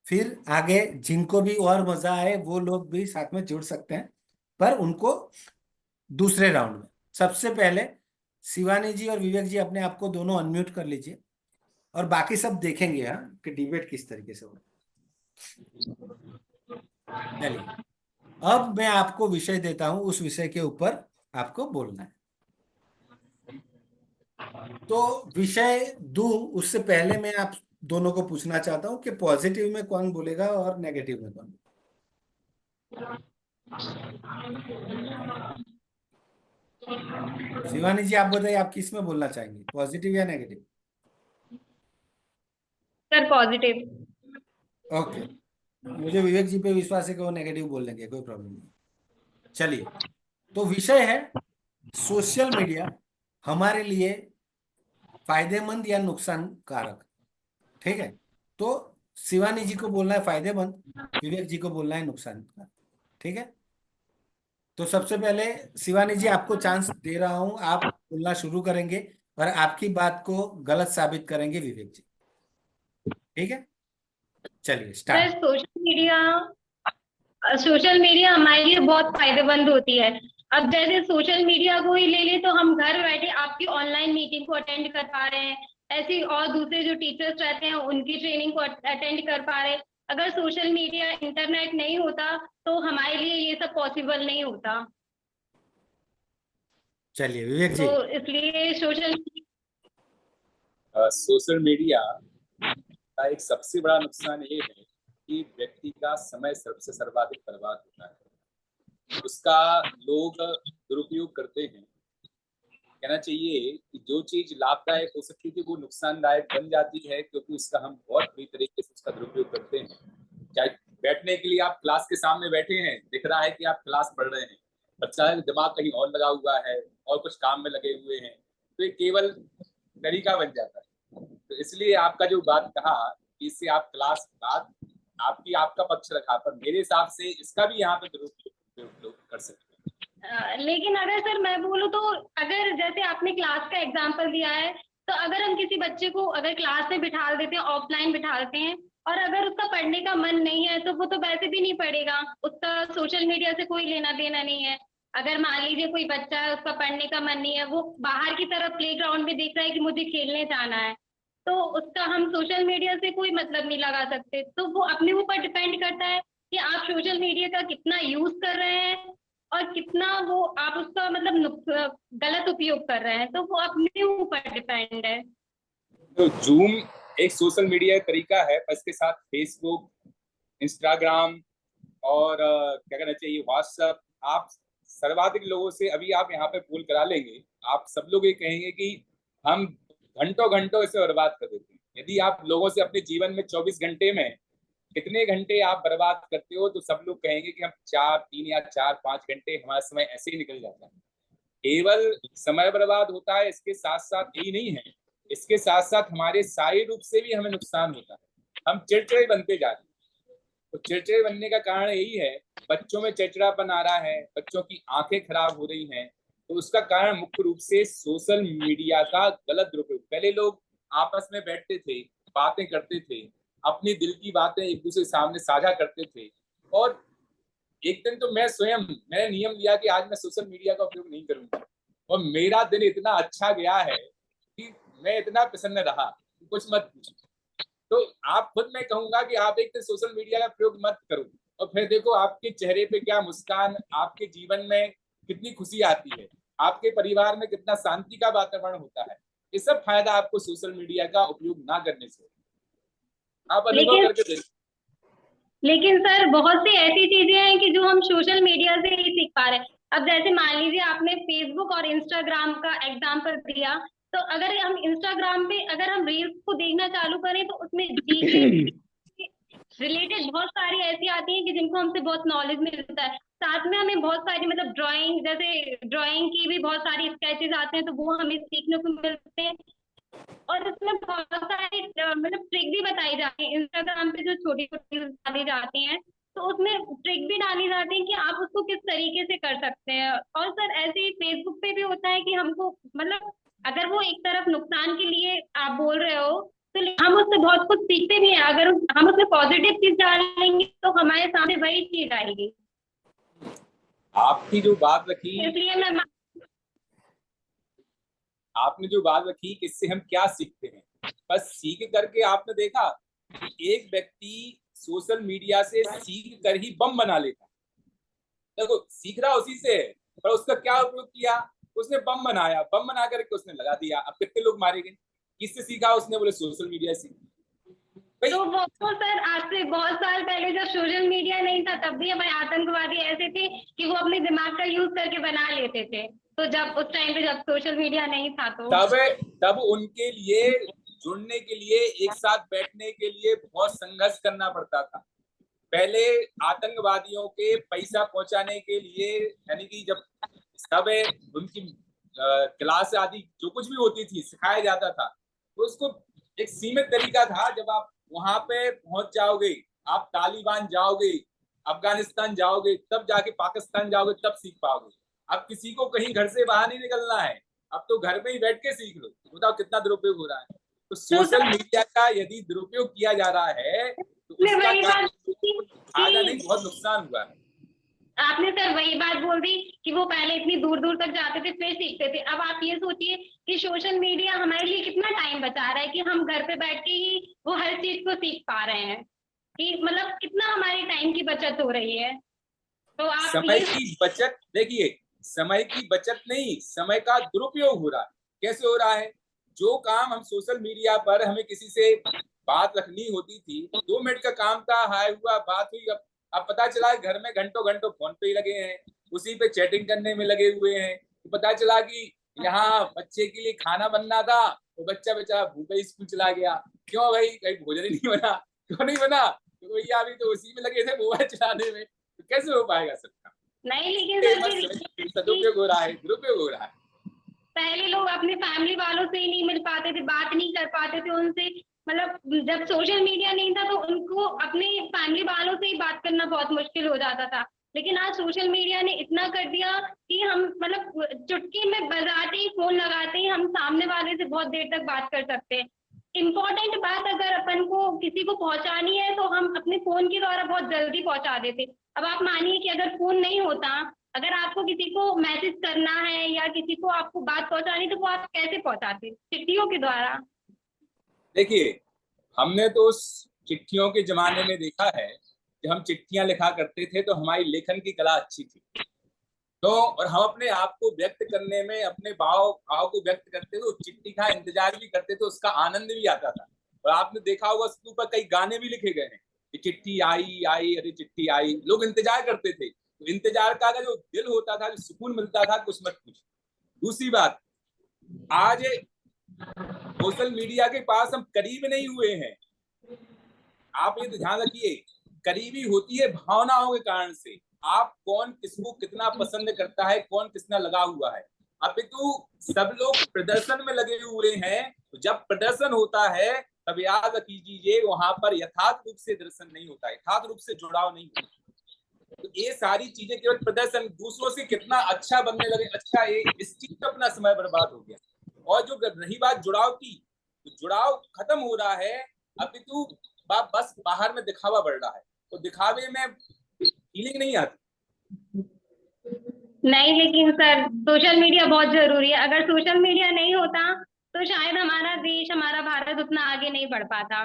फिर आगे जिनको भी और मजा आए वो लोग भी साथ में जुड़ सकते हैं, पर उनको दूसरे राउंड में। सबसे पहले शिवानी जी और विवेक जी अपने आप को दोनों अनम्यूट कर लीजिए, और बाकी सब देखेंगे हाँ कि डिबेट किस तरीके से हो। चलिए, अब मैं आपको विषय देता हूं, उस विषय के ऊपर आपको बोलना है। तो विषय दूं उससे पहले मैं आप दोनों को पूछना चाहता हूं कि पॉजिटिव में कौन बोलेगा और नेगेटिव में कौन? शिवानी जी, आप बताइए, आप किस में बोलना चाहेंगे, पॉजिटिव या नेगेटिव? Sir positive. ओके, मुझे विवेक जी पे विश्वास है कि वो नेगेटिव बोल लेंगे, कोई प्रॉब्लम नहीं। चलिए, तो विषय है सोशल मीडिया हमारे लिए फायदेमंद या नुकसानकारक, ठीक है। तो शिवानी जी को बोलना है फायदेमंद, विवेक जी को बोलना है नुकसानकारक, ठीक है। तो सबसे पहले शिवानी जी, आपको चांस दे रहा हूं, आप बोलना शुरू करेंगे और आपकी बात को गलत साबित करेंगे विवेक जी, ठीक है। चलिए सर स्टार्ट। सोशल मीडिया हमारे लिए बहुत फायदेमंद होती है। अब जैसे सोशल मीडिया को ही ले ले तो हम घर बैठे आपकी ऑनलाइन मीटिंग को अटेंड कर पा रहे हैं, ऐसे ही और दूसरे जो टीचर्स रहते हैं उनकी ट्रेनिंग को अटेंड कर पा रहे हैं। अगर सोशल मीडिया इंटरनेट नहीं होता तो हमारे लिए ये सब पॉसिबल नहीं होता। चलिए विवेक जी। तो इसलिए सोशल मीडिया का एक सबसे बड़ा नुकसान ये है कि व्यक्ति का समय सबसे सर्वाधिक बर्बाद होता है, उसका लोग दुरुपयोग करते हैं। कहना चाहिए कि जो चीज लाभदायक हो सकती थी वो नुकसानदायक बन जाती है, क्योंकि उसका हम बहुत बुरी तरीके से उसका दुरुपयोग करते हैं। चाहे बैठने के लिए आप क्लास के सामने बैठे हैं, दिख रहा है कि आप क्लास पढ़ रहे हैं, बच्चा दिमाग कहीं और लगा हुआ है और कुछ काम में लगे हुए हैं, तो ये केवल तरीका बन जाता है। तो इसलिए आपका जो बात कहा कि इससे आप क्लास बाद आपका पक्ष रखा, पर मेरे हिसाब से इसका भी यहाँ पे दुरुपयोग कर सकते हैं। लेकिन अगर सर मैं बोलूँ तो अगर जैसे आपने क्लास का एग्जांपल दिया है, तो अगर हम किसी बच्चे को अगर क्लास में बिठा देते हैं, ऑफलाइन बिठाते हैं, और अगर उसका पढ़ने का मन नहीं है तो वो तो वैसे भी नहीं पढ़ेगा, उसका सोशल मीडिया से कोई लेना देना नहीं है। अगर मान लीजिए कोई बच्चा है, उसका पढ़ने का मन नहीं है, वो बाहर की तरफ प्लेग्राउंड में देख रहा है कि मुझे खेलने जाना है, तो उसका हम सोशल मीडिया से कोई मतलब नहीं लगा सकते। तो वो अपने ऊपर डिपेंड करता है कि आप सोशल मीडिया का कितना यूज कर रहे हैं और कितना वो आप उसका मतलब गलत उपयोग कर रहे हैं, तो वो अपने ऊपर डिपेंड है। तो जूम एक सोशल मीडिया तरीका है, पर इसके साथ फेसबुक, इंस्टाग्राम और क्या कहना चाहिए व्हाट्सएप, आप सर्वाधिक लोगों से अभी आप यहाँ पे पोल करा लेंगे, आप सब लोग ये कहेंगे कि हम घंटों घंटों इसे बर्बाद कर देते हैं। यदि आप लोगों से अपने जीवन में 24 घंटे में कितने घंटे आप बर्बाद करते हो, तो सब लोग कहेंगे कि हम 3 या 4-5 घंटे हमारा समय ऐसे ही निकल जाता है। केवल समय बर्बाद होता है, इसके साथ साथ यही नहीं है, इसके साथ साथ हमारे शारीरिक रूप से भी हमें नुकसान होता है। हम चिड़चिड़े बनते जा रहे हैं। तो चिड़चिड़े बनने का कारण यही है, बच्चों में चिड़चिड़ापन आ रहा है, बच्चों की आंखें खराब हो रही हैं। तो उसका कारण मुख्य रूप से सोशल मीडिया का गलत दुरुपयोग। पहले लोग आपस में बैठते थे, बातें करते थे, अपनी दिल की बातें एक दूसरे के सामने साझा करते थे। और एक दिन तो मैंने नियम लिया कि आज मैं सोशल मीडिया का उपयोग नहीं करूंगा, और मेरा दिन इतना अच्छा गया है कि मैं इतना प्रसन्न रहा, कुछ मत पूछो। तो आप खुद, मैं कहूंगा कि आप एक दिन सोशल मीडिया का प्रयोग मत करो, और फिर देखो आपके चेहरे पे क्या मुस्कान, आपके जीवन में कितनी खुशी आती है, आपके परिवार में कितना शांति का वातावरण होता है। ये सब फायदा आपको सोशल मीडिया का उपयोग ना करने से। आप अनुभव करके देखिए। लेकिन सर बहुत सी ऐसी चीजें हैं कि जो हम सोशल मीडिया से ही सीख पा रहे हैं। अब जैसे मान लीजिए आपने फेसबुक और इंस्टाग्राम का एग्जाम्पल दिया, तो अगर हम इंस्टाग्राम पे अगर हम रील्स को देखना चालू करें तो उसमें जीके रिलेटेड बहुत सारी ऐसी आती हैं कि जिनको हमसे बहुत नॉलेज मिलता है। साथ में हमें बहुत सारी मतलब ड्राइंग, जैसे ड्राइंग की भी बहुत सारी स्केचेस आते हैं, तो वो हमें सीखने को मिलते हैं। और इसमें बहुत सारी मतलब ट्रिक भी बताई जाती है। इंस्टाग्राम पे जो छोटी छोटी डाली जाती हैं, तो उसमें ट्रिक भी डाली जाती है कि आप उसको किस तरीके से कर सकते हैं। और सर ऐसे ही फेसबुक पे भी होता है कि हमको मतलब अगर वो एक तरफ नुकसान के लिए आप बोल रहे हो, तो हम उससे बहुत कुछ सीखते भी हैं। अगर हम उसमें पॉजिटिव चीज डालेंगे तो हमारे सामने वही चीज आएगी। आपकी जो बात रखी, इसलिए मैं आपने जो बात रखी कि इससे हम क्या सीखते हैं, बस सीख करके आपने देखा कि एक व्यक्ति सोशल मीडिया से सीख कर ही बम बना लेता। देखो सीख रहा उसी से है, पर उसका क्या उपयोग किया, उसने बम बनाया, बम बना करके उसने लगा दिया। अब कितने लोग मारे गए, किससे सीखा उसने, बोले सोशल मीडिया से। तो वो सर आज से बहुत साल पहले जब सोशल मीडिया नहीं था तब भी हमारे आतंकवादी ऐसे थे कि वो अपने दिमाग का यूज करके बना लेते थे। तो जब उस टाइम पे जब सोशल मीडिया नहीं था तो तब उनके लिए जुड़ने के लिए, एक साथ बैठने के लिए बहुत संघर्ष करना पड़ता था। पहले आतंकवादियों के पैसा पहुंचाने के लिए, यानी कि जब सब उनकी क्लास आदि जो कुछ भी होती थी सिखाया जाता था, तो उसको एक सीमित तरीका था। जब आप वहां पे पहुंच जाओगे, आप तालिबान जाओगे, अफगानिस्तान जाओगे, तब जाके पाकिस्तान जाओगे, तब सीख पाओगे। अब किसी को कहीं घर से बाहर नहीं निकलना है, अब तो घर में ही बैठ के सीख लो। बताओ कितना दुरुपयोग हो रहा है। तो सोशल मीडिया का यदि दुरुपयोग किया जा रहा है तो उसका फायदा नहीं, बहुत नुकसान हुआ है। आपने सर वही बात बोल दी कि वो पहले इतनी दूर दूर तक जाते थे फिर सीखते थे। अब आप ये सोचिए कि सोशल मीडिया हमारे लिए कितना टाइम बचा रहा है कि हम घर पे बैठ के ही वो हर चीज को सीख पा रहे हैं, कि मतलब कितना हमारे टाइम की बचत हो रही है। तो आप समय की बचत, देखिए समय की बचत नहीं, समय का दुरुपयोग हो रहा है। कैसे हो रहा है, जो काम हम सोशल मीडिया पर हमें किसी से बात रखनी होती थी, 2 मिनट का काम था, हाय हुआ, बात हुई, अब पता चला घर में घंटों घंटों फोन पे ही लगे हैं, उसी पे चैटिंग करने में लगे हुए हैं। तो पता चला कि यहाँ बच्चे के लिए खाना बनना था, वो बच्चा बेचारा भूखा स्कूल चला गया। क्यों भाई, कहीं भोजन ही नहीं बना? क्यों नहीं बना? तो भैया अभी तो उसी में लगे थे मोबाइल चलाने में। तो कैसे हो पाएगा सबका? नहीं, लेकिन सदुपयोग हो रहा है, दुरुपयोग हो रहा है। पहले लोग अपने फैमिली वालों से ही नहीं मिल पाते थे, बात नहीं कर पाते थे उनसे। मतलब जब सोशल मीडिया नहीं था तो उनको अपने फैमिली वालों से ही बात करना बहुत मुश्किल हो जाता था। लेकिन आज सोशल मीडिया ने इतना कर दिया कि हम मतलब चुटकी में बजाते ही, फोन लगाते ही हम सामने वाले से बहुत देर तक बात कर सकते हैं। इम्पोर्टेंट बात अगर अपन को किसी को पहुंचानी है तो हम अपने फोन के द्वारा बहुत जल्दी पहुंचा देते। अब आप मानिए कि अगर फोन नहीं होता, अगर आपको किसी को मैसेज करना है या किसी को आपको बात पहुंचानी, तो वो आप कैसे पहुंचाते? चिट्ठियों के द्वारा। देखिए हमने तो उस चिट्ठियों के जमाने में देखा है, जब हम चिट्ठियां लिखा करते थे तो हमारी लेखन की कला अच्छी थी, तो और हम अपने आप को व्यक्त करने में, अपने भाव को व्यक्त करते थे, चिट्ठी का इंतजार भी करते थे, उसका आनंद भी आता था। और आपने देखा होगा उसके ऊपर कई गाने भी लिखे गए हैं कि चिट्ठी आई आई अरे चिट्ठी आई, लोग इंतजार करते थे। तो इंतजार का जो दिल होता था, जो सुकून मिलता था, कुछ मत पूछ। दूसरी बात, आज सोशल मीडिया के पास हम करीब नहीं हुए हैं। आप ये तो ध्यान रखिए, करीबी होती है भावनाओं के कारण से। आप कौन किसको कितना पसंद करता है, कौन कितना लगा हुआ है। अब तो सब लोग प्रदर्शन में लगे हुए हैं, तो जब प्रदर्शन होता है तब याद कीजिए वहां पर यथार्थ रूप से दर्शन नहीं होता, यथार्थ रूप से जुड़ाव नहीं होता। तो ये सारी चीजें केवल प्रदर्शन, दूसरों से कितना अच्छा बनने लगे, अच्छा ये इस चीज में अपना समय बर्बाद हो गया। और जो रही बात जुड़ाव की, तो जुड़ाव खत्म हो रहा है, अपितु बस बाहर में दिखावा बढ़ रहा है, तो दिखावे में फीलिंग नहीं आती। नहीं, लेकिन सर सोशल मीडिया बहुत जरूरी है। अगर सोशल मीडिया नहीं होता तो शायद हमारा देश, हमारा भारत उतना आगे नहीं बढ़ पाता।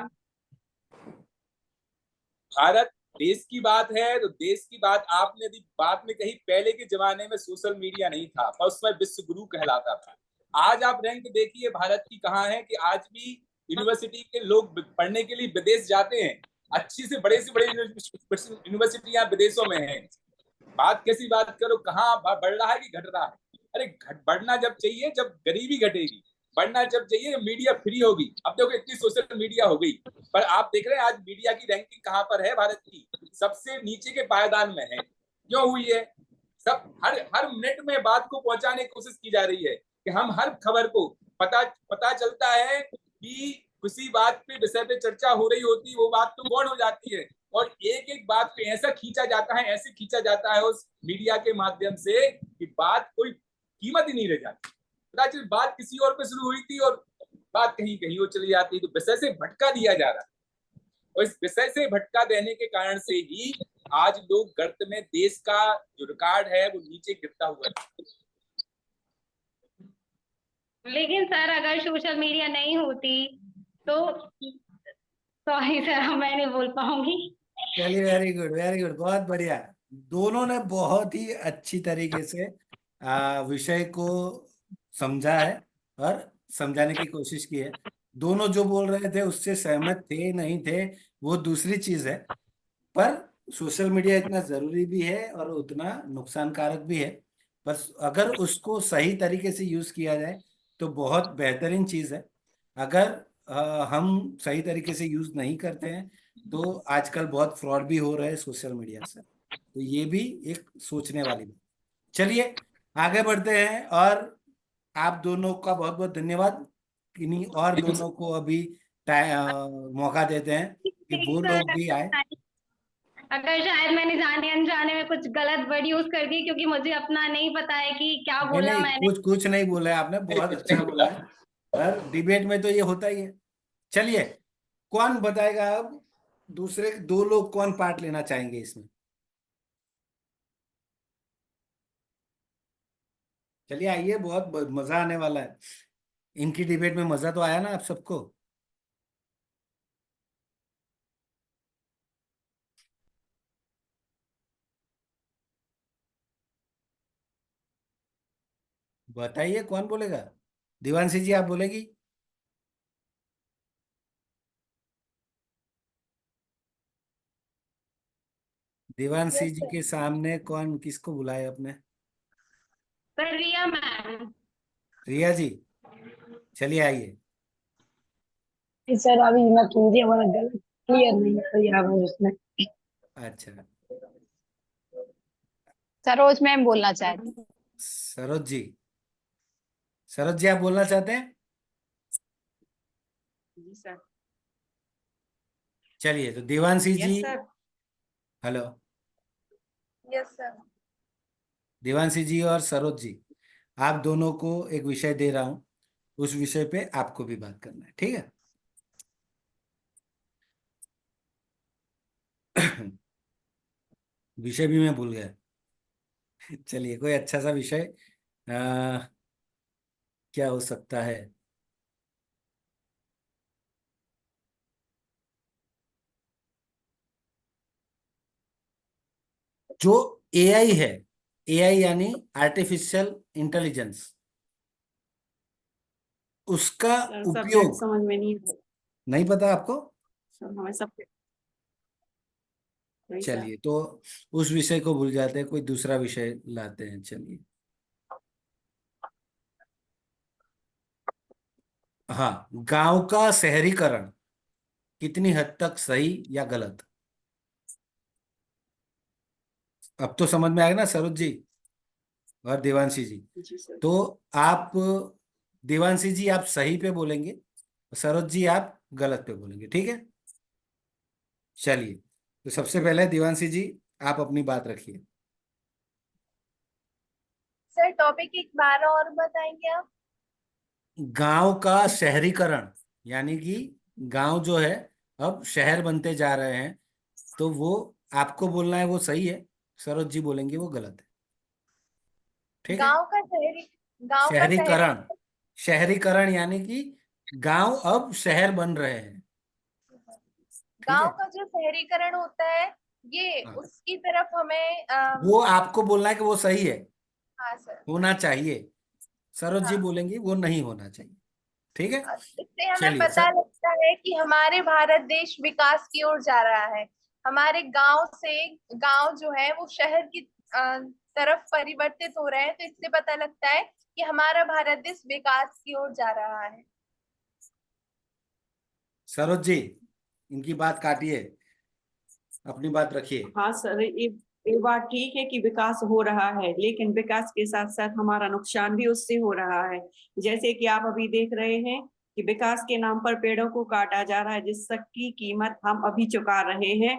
भारत देश की बात है तो देश की बात आपने यदि बात में कही, पहले के जमाने में सोशल मीडिया नहीं था पर उसमें विश्व गुरु कहलाता था। आज आप रैंक देखिए भारत की कहाँ है कि आज भी यूनिवर्सिटी के लोग पढ़ने के लिए विदेश जाते हैं। अच्छी से बड़े यूनिवर्सिटियां विदेशों में हैं। बात कैसी बात करो, कहाँ बढ़ रहा है कि घट रहा है? अरे बढ़ना जब चाहिए जब गरीबी घटेगी, बढ़ना जब चाहिए मीडिया फ्री होगी। अब देखो इतनी सोशल मीडिया हो गई, पर आप देख रहे हैं आज मीडिया की रैंकिंग कहाँ पर है भारत की? सबसे नीचे के पायदान में है। क्यों हुई है? सब हर मिनट में बात को पहुंचाने की कोशिश की जा रही है कि हम हर खबर को पता चलता है कि किसी बात पे विषय पे चर्चा हो रही होती, वो बात तो गौण हो जाती है और एक एक बात पे ऐसा खींचा जाता है, ऐसे खींचा जाता है उस मीडिया के माध्यम से कि बात कोई कीमत ही नहीं रह जाती। पता चल बात किसी और पे शुरू हुई थी और बात कहीं कहीं और चली जाती है। तो विषय से भटका दिया जा रहा है और इस विषय से भटका देने के कारण से ही आज लोग गर्त में, देश का जो रिकॉर्ड है वो नीचे गिरता हुआ है। लेकिन सर अगर सोशल मीडिया नहीं होती तो, सॉरी सर मैं नहीं बोल पाऊंगी। चलिए, वेरी गुड, बहुत बढ़िया। दोनों ने बहुत ही अच्छी तरीके से विषय को समझा है और समझाने की कोशिश की है। दोनों जो बोल रहे थे उससे सहमत थे नहीं थे वो दूसरी चीज है, पर सोशल मीडिया इतना जरूरी भी है और उतना नुकसानकारक भी है। बस अगर उसको सही तरीके से यूज किया जाए तो बहुत बेहतरीन चीज है। अगर हम सही तरीके से यूज नहीं करते हैं तो आजकल बहुत फ्रॉड भी हो रहे हैं सोशल मीडिया से, तो ये भी एक सोचने वाली बात। चलिए आगे बढ़ते हैं और आप दोनों का बहुत बहुत धन्यवाद। किन्हीं और दोनों को अभी मौका देते हैं कि वो लोग भी आए। अगर शायद मैंने जाने अनजाने में कुछ गलत वर्ड यूज कर दी, क्योंकि मुझे अपना नहीं पता है कि क्या बोला नहीं, मैंने। कुछ नहीं बोला है आपने, बहुत अच्छा बोला है, पर डिबेट में तो ये होता ही है। चलिए, कौन बताएगा अब दूसरे दो लोग कौन पार्ट लेना चाहेंगे इसमें? चलिए आइए, बहुत मजा आने वाला है। इनकी डिबेट में मजा तो आया ना आप सबको? बताइए कौन बोलेगा? दिवांशी जी आप बोलेगी? दिवांशी जी के सामने कौन, किसको बुलाए अपने? सर रिया मैम। रिया जी, चलिए आइए। सर अभी मैं कीजिए, हमारा गलत क्लियर नहीं किया उसने। अच्छा, सरोज मैम बोलना चाहती। सरोज जी, सरोज जी आप बोलना चाहते हैं? जी सर। चलिए, तो Devanshi ji. Yes sir. Hello, yes sir. Devanshi ji और सरोज जी, आप दोनों को एक विषय दे रहा हूं, उस विषय पे आपको भी बात करना है, ठीक है? विषय भी मैं भूल गया। चलिए, कोई अच्छा सा विषय क्या हो सकता है? जो एआई है, एआई यानी आर्टिफिशियल इंटेलिजेंस, उसका उपयोग समझ में नहीं पता आपको? सर हमें सब। चलिए, तो उस विषय को भूल जाते हैं, कोई दूसरा विषय लाते हैं। चलिए, हाँ, गांव का शहरीकरण कितनी हद तक सही या गलत? अब तो समझ में आएगा ना सरोज जी और देवांशी जी? जी सर। तो आप, देवांशी जी आप सही पे बोलेंगे सरोज जी आप गलत पे बोलेंगे, ठीक है। चलिए, तो सबसे पहले दिवांशी जी आप अपनी बात रखिए। सर टॉपिक एक बार और बताएंगे आप? गांव का शहरीकरण, यानी कि गांव जो है अब शहर बनते जा रहे हैं, तो वो आपको बोलना है वो सही है, सरोज जी बोलेंगे वो गलत है, ठीक है। गांव का शहरी शहरीकरण, शहरीकरण यानी कि गांव अब शहर बन रहे हैं, ठीक गांव है। का जो शहरीकरण होता है ये हाँ, उसकी तरफ हमें वो आपको बोलना है कि वो सही है, हाँ सर। होना चाहिए। सरोज जी हाँ, बोलेंगी वो नहीं होना चाहिए, ठीक है। इससे हमें चलिए पता सर, लगता है कि हमारे भारत देश विकास की ओर जा रहा है। हमारे गांव से गांव जो है वो शहर की तरफ परिवर्तित हो रहे हैं, तो इससे पता लगता है कि हमारा भारत देश विकास की ओर जा रहा है। सरोज जी इनकी बात काटिए, अपनी बात रखिए। हाँ सर, ये बात ठीक है कि विकास हो रहा है, लेकिन विकास के साथ साथ हमारा नुकसान भी उससे हो रहा है। जैसे कि आप अभी देख रहे हैं कि विकास के नाम पर पेड़ों को काटा जा रहा है, जिसकी कीमत हम अभी चुका रहे हैं।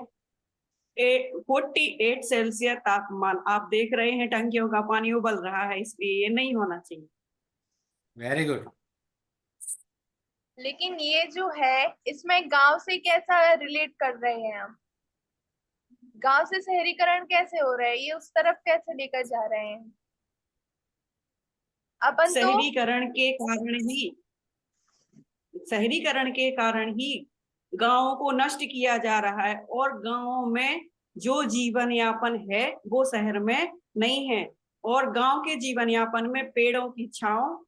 48 सेल्सियस तापमान आप देख रहे हैं, टंकियों का पानी उबल रहा है, इसलिए ये नहीं होना चाहिए। Very good. लेकिन ये जो है इसमें गांव से कैसा रिलेट कर रहे हैं हम? गांव से शहरीकरण कैसे हो रहा है, ये उस तरफ कैसे लेकर जा रहे हैं? अपन तो शहरीकरण के कारण ही गांवों को नष्ट किया जा रहा है, और गांवों में जो जीवन यापन है वो शहर में नहीं है। और गांव के जीवन यापन में पेड़ों की छांव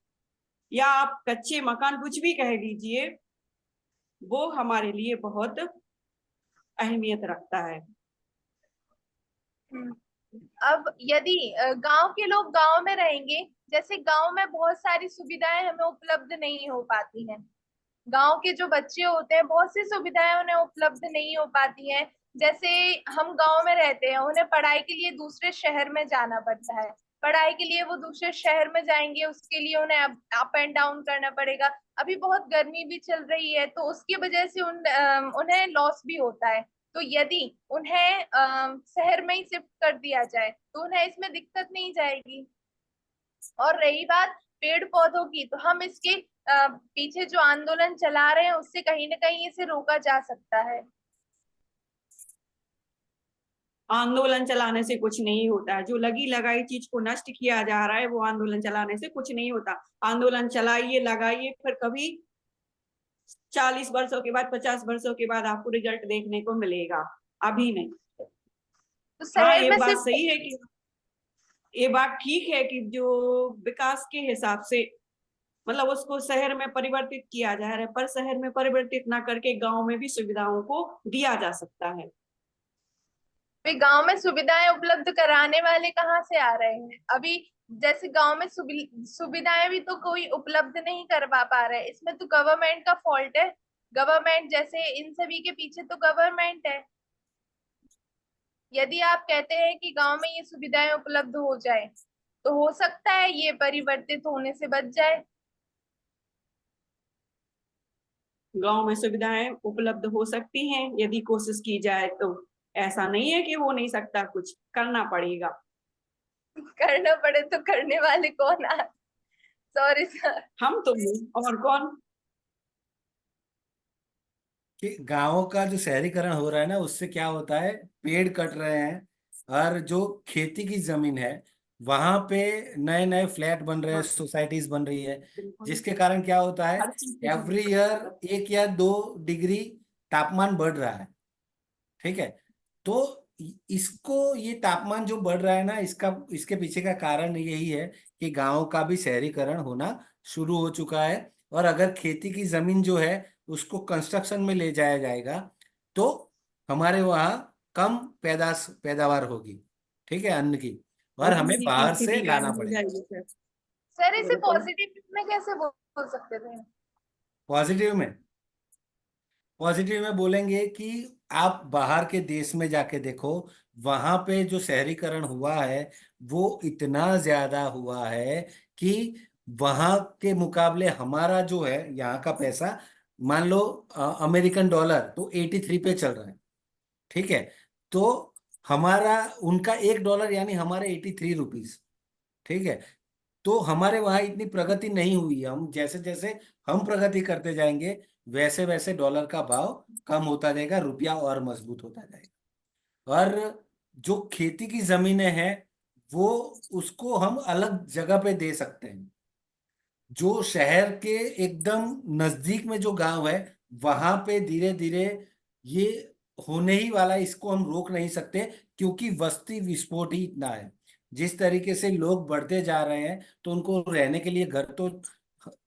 या आप कच्चे मकान कुछ भी कह लीजिए, वो हमारे लिए बहुत अहमियत रखता है। अब यदि गांव के लोग गांव में रहेंगे, जैसे गांव में बहुत सारी सुविधाएं हमें उपलब्ध नहीं हो पाती हैं। गांव के जो बच्चे होते हैं बहुत सी सुविधाएं उन्हें उपलब्ध नहीं हो पाती हैं। जैसे हम गांव में रहते हैं, उन्हें पढ़ाई के लिए दूसरे शहर में जाना पड़ता है। पढ़ाई के लिए वो दूसरे शहर में जाएंगे, उसके लिए उन्हें अप एंड डाउन करना पड़ेगा। अभी बहुत गर्मी भी चल रही है, तो उसकी वजह से उन्हें लॉस भी होता है। तो यदि उन्हें शहर में ही शिफ्ट कर दिया जाए तो उन्हें इसमें दिक्कत नहीं जाएगी। और रही बात पेड़ पौधों की, तो हम इसके पीछे जो आंदोलन चला रहे हैं उससे कहीं ना कहीं इसे रोका जा सकता है। आंदोलन चलाने से कुछ नहीं होता है। जो लगी लगाई चीज को नष्ट किया जा रहा है वो आंदोलन चलाने से कुछ नहीं होता। आंदोलन चलाइए, लगाइए, फिर कभी 40 वर्षों के बाद, 50 वर्षों के बाद आपको रिजल्ट देखने को मिलेगा, अभी नहीं। तो हाँ, शहर ये में बात सिर्फ सही है कि ये बात ठीक है कि जो विकास के हिसाब से मतलब उसको शहर में परिवर्तित किया जा रहा है, पर शहर में परिवर्तित ना करके गांव में भी सुविधाओं को दिया जा सकता है। वे गांव में सुविधाएं उपलब्ध कराने वाले कहाँ से आ रहे हैं? अभी जैसे गांव में सुविधाएं भी तो कोई उपलब्ध नहीं करवा पा रहे। इसमें तो गवर्नमेंट का फॉल्ट है। गवर्नमेंट, जैसे इन सभी के पीछे तो गवर्नमेंट है। यदि आप कहते हैं कि गांव में ये सुविधाएं उपलब्ध हो जाए तो हो सकता है ये परिवर्तित होने से बच जाए। गांव में सुविधाएं उपलब्ध हो सकती हैं यदि कोशिश की जाए तो। ऐसा नहीं है कि हो नहीं सकता, कुछ करना पड़ेगा। करना पड़े तो करने वाले कौन आ? सॉरी सर, हम तो नहीं, और कौन? कि गांवों का जो शहरीकरण हो रहा है ना, उससे क्या होता है, पेड़ कट रहे हैं, और जो खेती की जमीन है वहां पे नए नए फ्लैट बन रहे हैं, सोसाइटीज बन रही है, जिसके कारण क्या होता है, एवरी ईयर 1 या 2 डिग्री तापमान बढ़ रहा है, ठीक है। तो इसको, ये तापमान जो बढ़ रहा है ना, इसके पीछे का कारण यही है कि गांव का भी शहरीकरण होना शुरू हो चुका है। और अगर खेती की जमीन जो है उसको कंस्ट्रक्शन में ले जाया जाएगा तो हमारे वहाँ कम पैदावार होगी, ठीक है, अन्न की, और हमें बाहर से लाना पड़ेगा। सर इसे पॉजिटिव में कैसे बोल सकते थे? पॉजिटिव में बोलेंगे कि आप बाहर के देश में जाके देखो, वहां पे जो शहरीकरण हुआ है वो इतना ज्यादा हुआ है कि वहां के मुकाबले हमारा जो है यहाँ का पैसा मान लो अमेरिकन डॉलर तो 83 पे चल रहा है, ठीक है, तो हमारा उनका $1 यानी हमारे 83 रुपीज, ठीक है। तो हमारे वहां इतनी प्रगति नहीं हुई है। हम जैसे जैसे हम प्रगति करते जाएंगे वैसे वैसे डॉलर का भाव कम होता जाएगा, रुपया और मजबूत होता जाएगा। और जो खेती की जमीनें हैं वो उसको हम अलग जगह पे दे सकते हैं। जो शहर के एकदम नजदीक में जो गांव है वहां पे धीरे धीरे ये होने ही वाला है, इसको हम रोक नहीं सकते क्योंकि वस्ती विस्फोट ही इतना है। जिस तरीके से लोग बढ़ते जा रहे हैं तो उनको रहने के लिए घर तो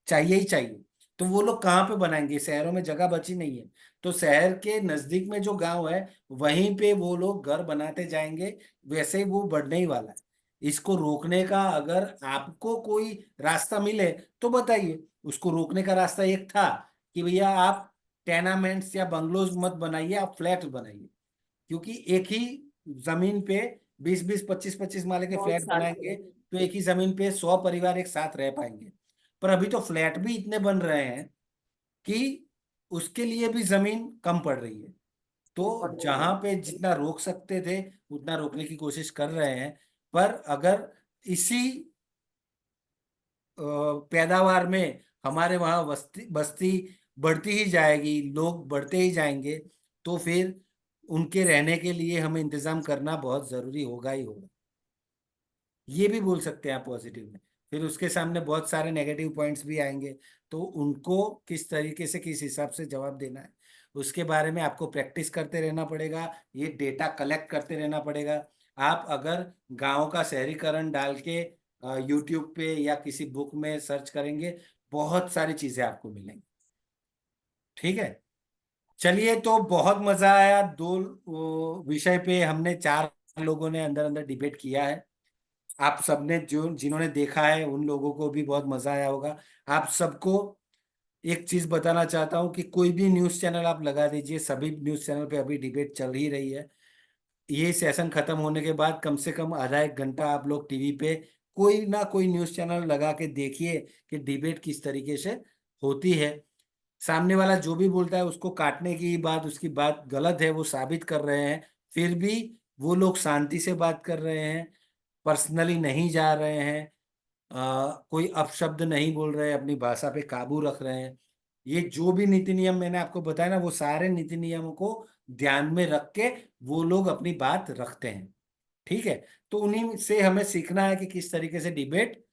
चाहिए ही चाहिए। तो वो लोग कहाँ पे बनाएंगे, शहरों में जगह बची नहीं है। तो शहर के नजदीक में जो गांव है वहीं पे वो लोग घर बनाते जाएंगे, वैसे ही वो बढ़ने ही वाला है। इसको रोकने का अगर आपको कोई रास्ता मिले तो बताइए। उसको रोकने का रास्ता एक था कि भैया आप टेनामेंट्स या बंगलोज मत बनाइए, आप फ्लैट बनाइए, क्योंकि एक ही जमीन पे 20-20, 25-25 माले के बहुत फ्लैट सारे बनाएंगे तो एक ही जमीन पे 100 परिवार एक साथ रह पाएंगे। पर अभी तो फ्लैट भी इतने बन रहे हैं कि उसके लिए भी जमीन कम पड़ रही है। तो जहां पे जितना रोक सकते थे उतना रोकने की कोशिश कर रहे हैं। पर अगर इसी पैदावार में हमारे वहाँ बस्ती बस्ती बढ़ती ही जाएगी, लोग बढ़ते ही जाएंगे, तो फिर उनके रहने के लिए हमें इंतजाम करना बहुत जरूरी होगा ही होगा। ये भी बोल सकते हैं आप पॉजिटिव में। फिर उसके सामने बहुत सारे नेगेटिव पॉइंट्स भी आएंगे, तो उनको किस तरीके से किस हिसाब से जवाब देना है उसके बारे में आपको प्रैक्टिस करते रहना पड़ेगा, ये डेटा कलेक्ट करते रहना पड़ेगा। आप अगर गांव का शहरीकरण डाल के यूट्यूब पे या किसी बुक में सर्च करेंगे बहुत सारी चीजें आपको मिलेंगी, ठीक है। चलिए, तो बहुत मजा आया। दो विषय पे हमने 4 लोगों ने अंदर अंदर डिबेट किया है। आप सबने जो जिन्होंने देखा है उन लोगों को भी बहुत मजा आया होगा। आप सबको एक चीज बताना चाहता हूं कि कोई भी न्यूज चैनल आप लगा दीजिए, सभी न्यूज चैनल पे अभी डिबेट चल ही रही है। ये सेशन खत्म होने के बाद कम से कम आधा 1 घंटा आप लोग टीवी पे कोई ना कोई न्यूज चैनल लगा के देखिए कि डिबेट किस तरीके से होती है। सामने वाला जो भी बोलता है उसको काटने की बात, उसकी बात गलत है वो साबित कर रहे हैं, फिर भी वो लोग शांति से बात कर रहे हैं, पर्सनली नहीं जा रहे हैं, कोई अपशब्द नहीं बोल रहे हैं, अपनी भाषा पे काबू रख रहे हैं। ये जो भी नीति नियम मैंने आपको बताया ना वो सारे नीति नियमों को ध्यान में रख के वो लोग अपनी बात रखते हैं, ठीक है। तो उन्हीं से हमें सीखना है कि किस तरीके से डिबेट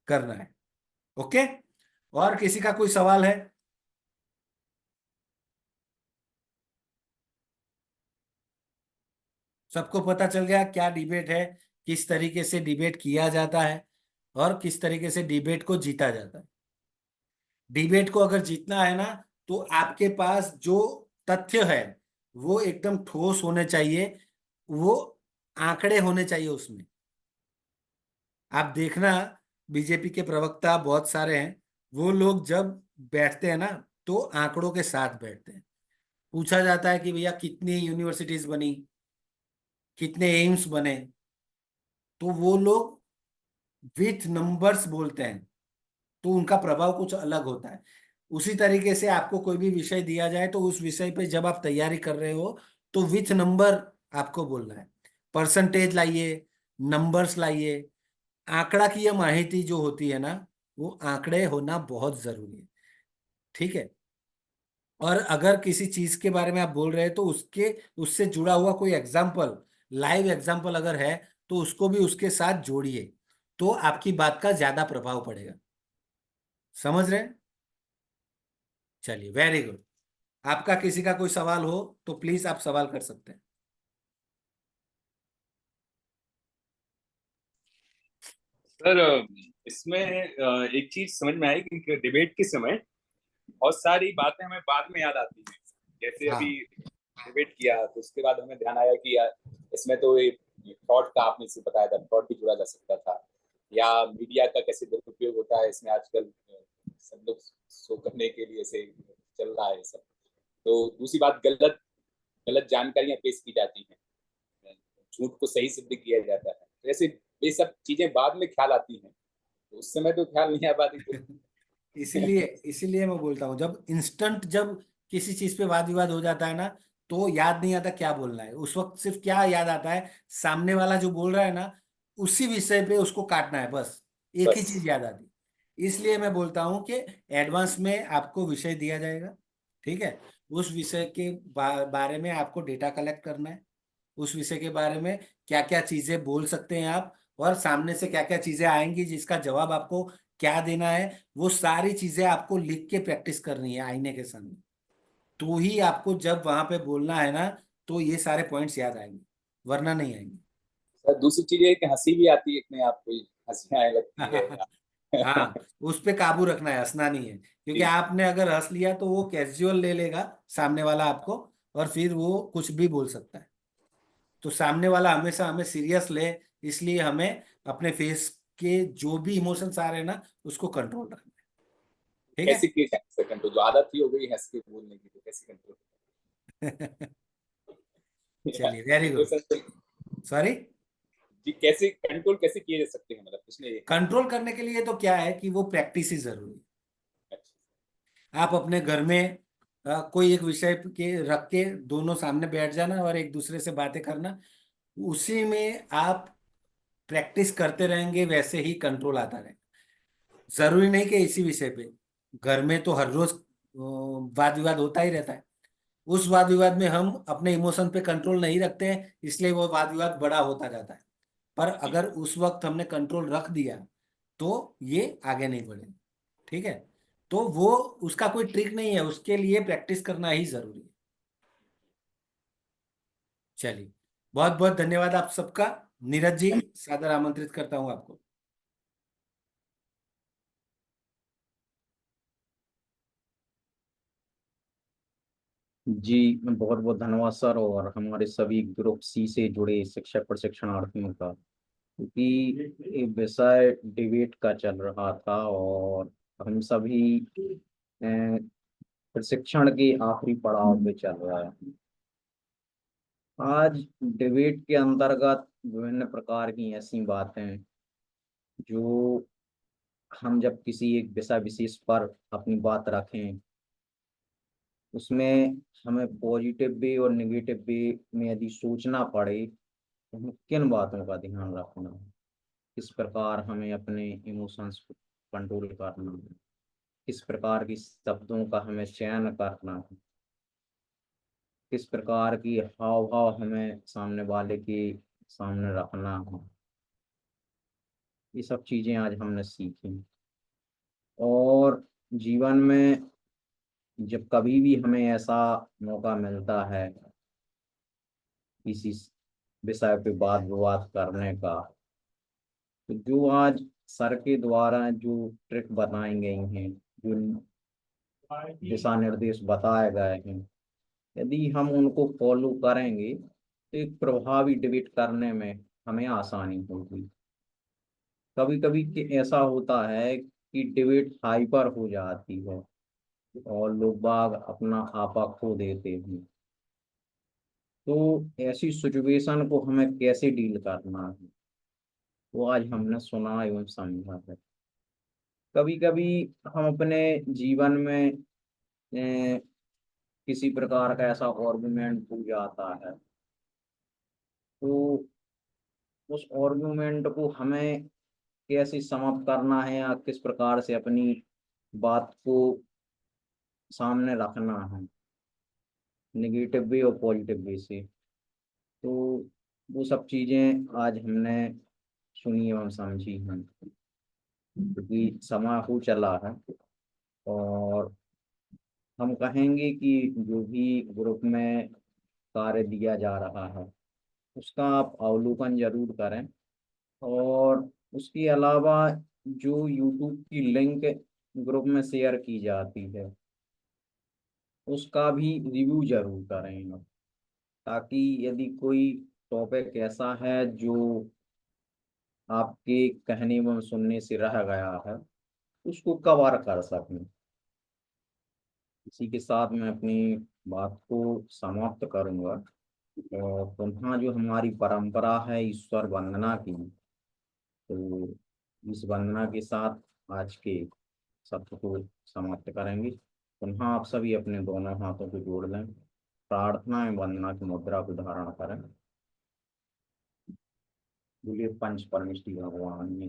करना है। ओके, और किसी का कोई सवाल है? सबको पता चल गया क्या डिबेट है, किस तरीके से डिबेट किया जाता है और किस तरीके से डिबेट को जीता जाता है। डिबेट को अगर जीतना है ना तो आपके पास जो तथ्य है वो एकदम ठोस होने चाहिए, वो आंकड़े होने चाहिए उसमें। आप देखना बीजेपी के प्रवक्ता बहुत सारे हैं, वो लोग जब बैठते हैं ना तो आंकड़ों के साथ बैठते हैं। पूछा जाता है कि भैया कितनी यूनिवर्सिटीज बनी, कितने एम्स बने, तो वो लोग विथ नंबर्स बोलते हैं, तो उनका प्रभाव कुछ अलग होता है। उसी तरीके से आपको कोई भी विषय दिया जाए तो उस विषय पे जब आप तैयारी कर रहे हो तो विथ नंबर आपको बोलना है, परसेंटेज लाइए, नंबर्स लाइए। आंकड़ा की यह माहिती जो होती है ना वो आंकड़े होना बहुत जरूरी है, ठीक है। और अगर किसी चीज के बारे में आप बोल रहे हैं तो उसके उससे जुड़ा हुआ कोई एग्जाम्पल, लाइव एग्जाम्पल अगर है तो उसको भी उसके साथ जोड़िए, तो आपकी बात का ज्यादा प्रभाव पड़ेगा। समझ रहे हैं? चलिए, वेरी गुड। आपका किसी का कोई सवाल हो तो प्लीज आप सवाल कर सकते हैं। सर इसमें एक चीज समझ में आई कि डिबेट के समय बहुत सारी बातें हमें बाद में याद आती हैं। जैसे हाँ। अभी डिबेट किया तो उसके बाद हमें ध्यान आया कि यार इसमें तो फ्रॉड का आपने से बताया था, फ्रॉड भी जुड़ा जा सकता था, या मीडिया का कैसे दुरुपयोग होता है इसमें आजकल सब लोग शो करने के लिए से चल रहा है सब। तो दूसरी बात, गलत गलत जानकारियां पेश की जाती हैं, झूठ को सही सिद्ध किया जाता है। तो ऐसे ये सब चीजें बाद में ख्याल आती हैं, तो उस समय तो ख्याल नहीं आ पाती। इसीलिए इसीलिए मैं बोलता हूँ, जब किसी चीज पे वाद विवाद हो जाता है ना, तो याद नहीं आता क्या बोलना है। उस वक्त सिर्फ क्या याद आता है, सामने वाला जो बोल रहा है ना, उसी विषय पे उसको काटना है, बस एक ही बस चीज याद आती है। इसलिए मैं बोलता हूँ कि एडवांस में आपको विषय दिया जाएगा, ठीक है। उस विषय के बारे में आपको डेटा कलेक्ट करना है, उस विषय के बारे में क्या क्या चीजें बोल सकते हैं आप, और सामने से क्या क्या चीजें आएंगी जिसका जवाब आपको क्या देना है, वो सारी चीजें आपको लिख के प्रैक्टिस करनी है आईने के सामने। तो ही आपको जब वहां पे बोलना है ना, तो ये सारे पॉइंट्स याद आएंगे, वरना नहीं आएंगे। सर दूसरी चीज ये है कि हंसी भी आती है अपने आप को ही, हंसी आने लगती है। हाँ, उस पे काबू रखना है, हंसना नहीं है। क्योंकि आपने अगर हंस लिया तो वो कैजुअल ले लेगा सामने वाला आपको, और फिर वो कुछ भी बोल सकता है। तो सामने वाला हमेशा हमें सीरियस ले, इसलिए हमें अपने फेस के जो भी इमोशंस आ रहे हैं ना, उसको कंट्रोल रखना है, ठीक कैसे है। किए जाए सर कंट्रोल? जो आदत ही हो गई हंस के बोलने की, तो कैसे कंट्रोल? चलिए, वेरी तो गुड। Sir sorry. जी, कैसे कंट्रोल कैसे किए जा सकते हैं, मतलब उसने? कंट्रोल करने के लिए तो क्या है कि वो प्रैक्टिस ही जरूरी है। आप अपने घर में कोई एक विषय के रख के दोनों सामने बैठ जाना और एक दूसरे से बातें करना, उसी में आप प्रैक्टिस करते रहेंगे, वैसे ही कंट्रोल आता रहेगा। जरूरी नहीं कि इसी विषय पे, घर में तो हर रोज वाद विवाद होता ही रहता है। उस वाद विवाद में हम अपने इमोशन पे कंट्रोल नहीं रखते हैं, इसलिए वो वाद विवाद बड़ा होता जाता है। पर अगर उस वक्त हमने कंट्रोल रख दिया तो ये आगे नहीं बढ़ेगा, ठीक है। तो वो उसका कोई ट्रिक नहीं है, उसके लिए प्रैक्टिस करना ही जरूरी है। चलिए, बहुत बहुत धन्यवाद आप सबका। नीरज जी, सादर आमंत्रित करता हूं आपको। जी बहुत बहुत धन्यवाद सर, और हमारे सभी ग्रुप सी से जुड़े शिक्षक प्रशिक्षणार्थियों का, क्योंकि ये विषय डिबेट का चल रहा था और हम सभी प्रशिक्षण के आखिरी पड़ाव पे चल रहा है। आज डिबेट के अंतर्गत विभिन्न प्रकार की ऐसी बातें जो हम जब किसी एक विषय विशेष पर अपनी बात रखें, उसमें हमें पॉजिटिव वे और नेगेटिव वे में यदि सोचना पड़े तो हमें किन बातों का ध्यान रखना है, किस प्रकार हमें अपने इमोशंस को कंट्रोल करना है, किस प्रकार की शब्दों का हमें चयन करना है, किस प्रकार की हाव भाव हमें सामने वाले के सामने रखना है, ये सब चीजें आज हमने सीखी। और जीवन में जब कभी भी हमें ऐसा मौका मिलता है किसी विषय पे बात विवाद करने का, तो जो आज सर के द्वारा जो ट्रिक बताई गई हैं, जो दिशा निर्देश बताए गए हैं, यदि हम उनको फॉलो करेंगे तो एक प्रभावी डिबेट करने में हमें आसानी होगी। कभी कभी ऐसा होता है कि डिबेट हाइपर हो जाती है और लोग बाग अपना आपा खो देते हैं। तो ऐसी सिचुएशन को हमें कैसे डील करना है, वो आज हमने सुना एवं समझा है। कभी कभी हम अपने जीवन में किसी प्रकार का ऐसा आर्गुमेंट हो जाता है, तो उस आर्गुमेंट को हमें कैसे समाप्त करना है या किस प्रकार से अपनी बात को सामने रखना है, नेगेटिव वे और पॉजिटिव वे से। तो वो सब चीजें आज हमने सुनी एवं समझी हैं, क्योंकि समय हो चला है। और हम कहेंगे कि जो भी ग्रुप में कार्य दिया जा रहा है उसका आप अवलोकन जरूर करें, और उसके अलावा जो यूट्यूब की लिंक ग्रुप में शेयर की जाती है उसका भी रिव्यू जरूर करें आप, ताकि यदि कोई टॉपिक ऐसा है जो आपके कहने एवं सुनने से रह गया है उसको कवर कर सकें। इसी के साथ मैं अपनी बात को समाप्त करूंगा, और पुनः जो हमारी परंपरा है ईश्वर वंदना की, तो इस वंदना के साथ आज के सत्र को समाप्त करेंगे। पुनः आप सभी अपने दोनों हाथों को जोड़ लें, प्रार्थना एवं वंदना की मुद्रा को धारण करें। बोलिए पंच परमेष्टि भगवान में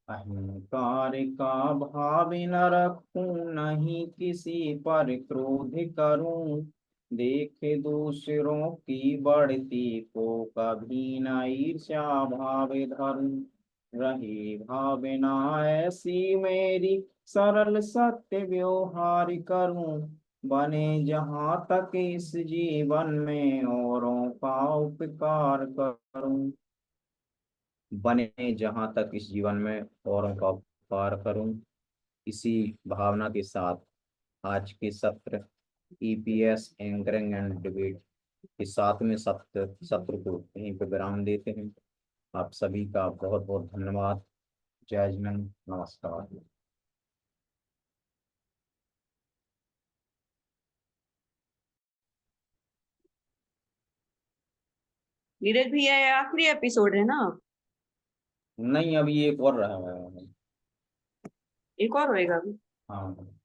अहंकार का भाव न रखूं, नहीं किसी पर क्रोध करूं, देखे दूसरों की बढ़ती को कभी न ईर्ष्या भाव धरूं, रही भावना ऐसी मेरी सरल सत्य व्यवहार करूं, बने जहाँ तक इस जीवन में औरों का उपकार करूं, बने जहां तक इस जीवन में औरों का उपकार करूं। इसी भावना के साथ आज के सत्र ईपीएस एंकरिंग एंड डिबेट के 7वें सत्र को यहीं पर विराम देते हैं। आप सभी का बहुत बहुत धन्यवाद। जय हिंद, नमस्कार। नीरज भैया ये आखिरी एपिसोड है ना? नहीं, अभी एक और रहा है। एक और होएगा अभी? हाँ।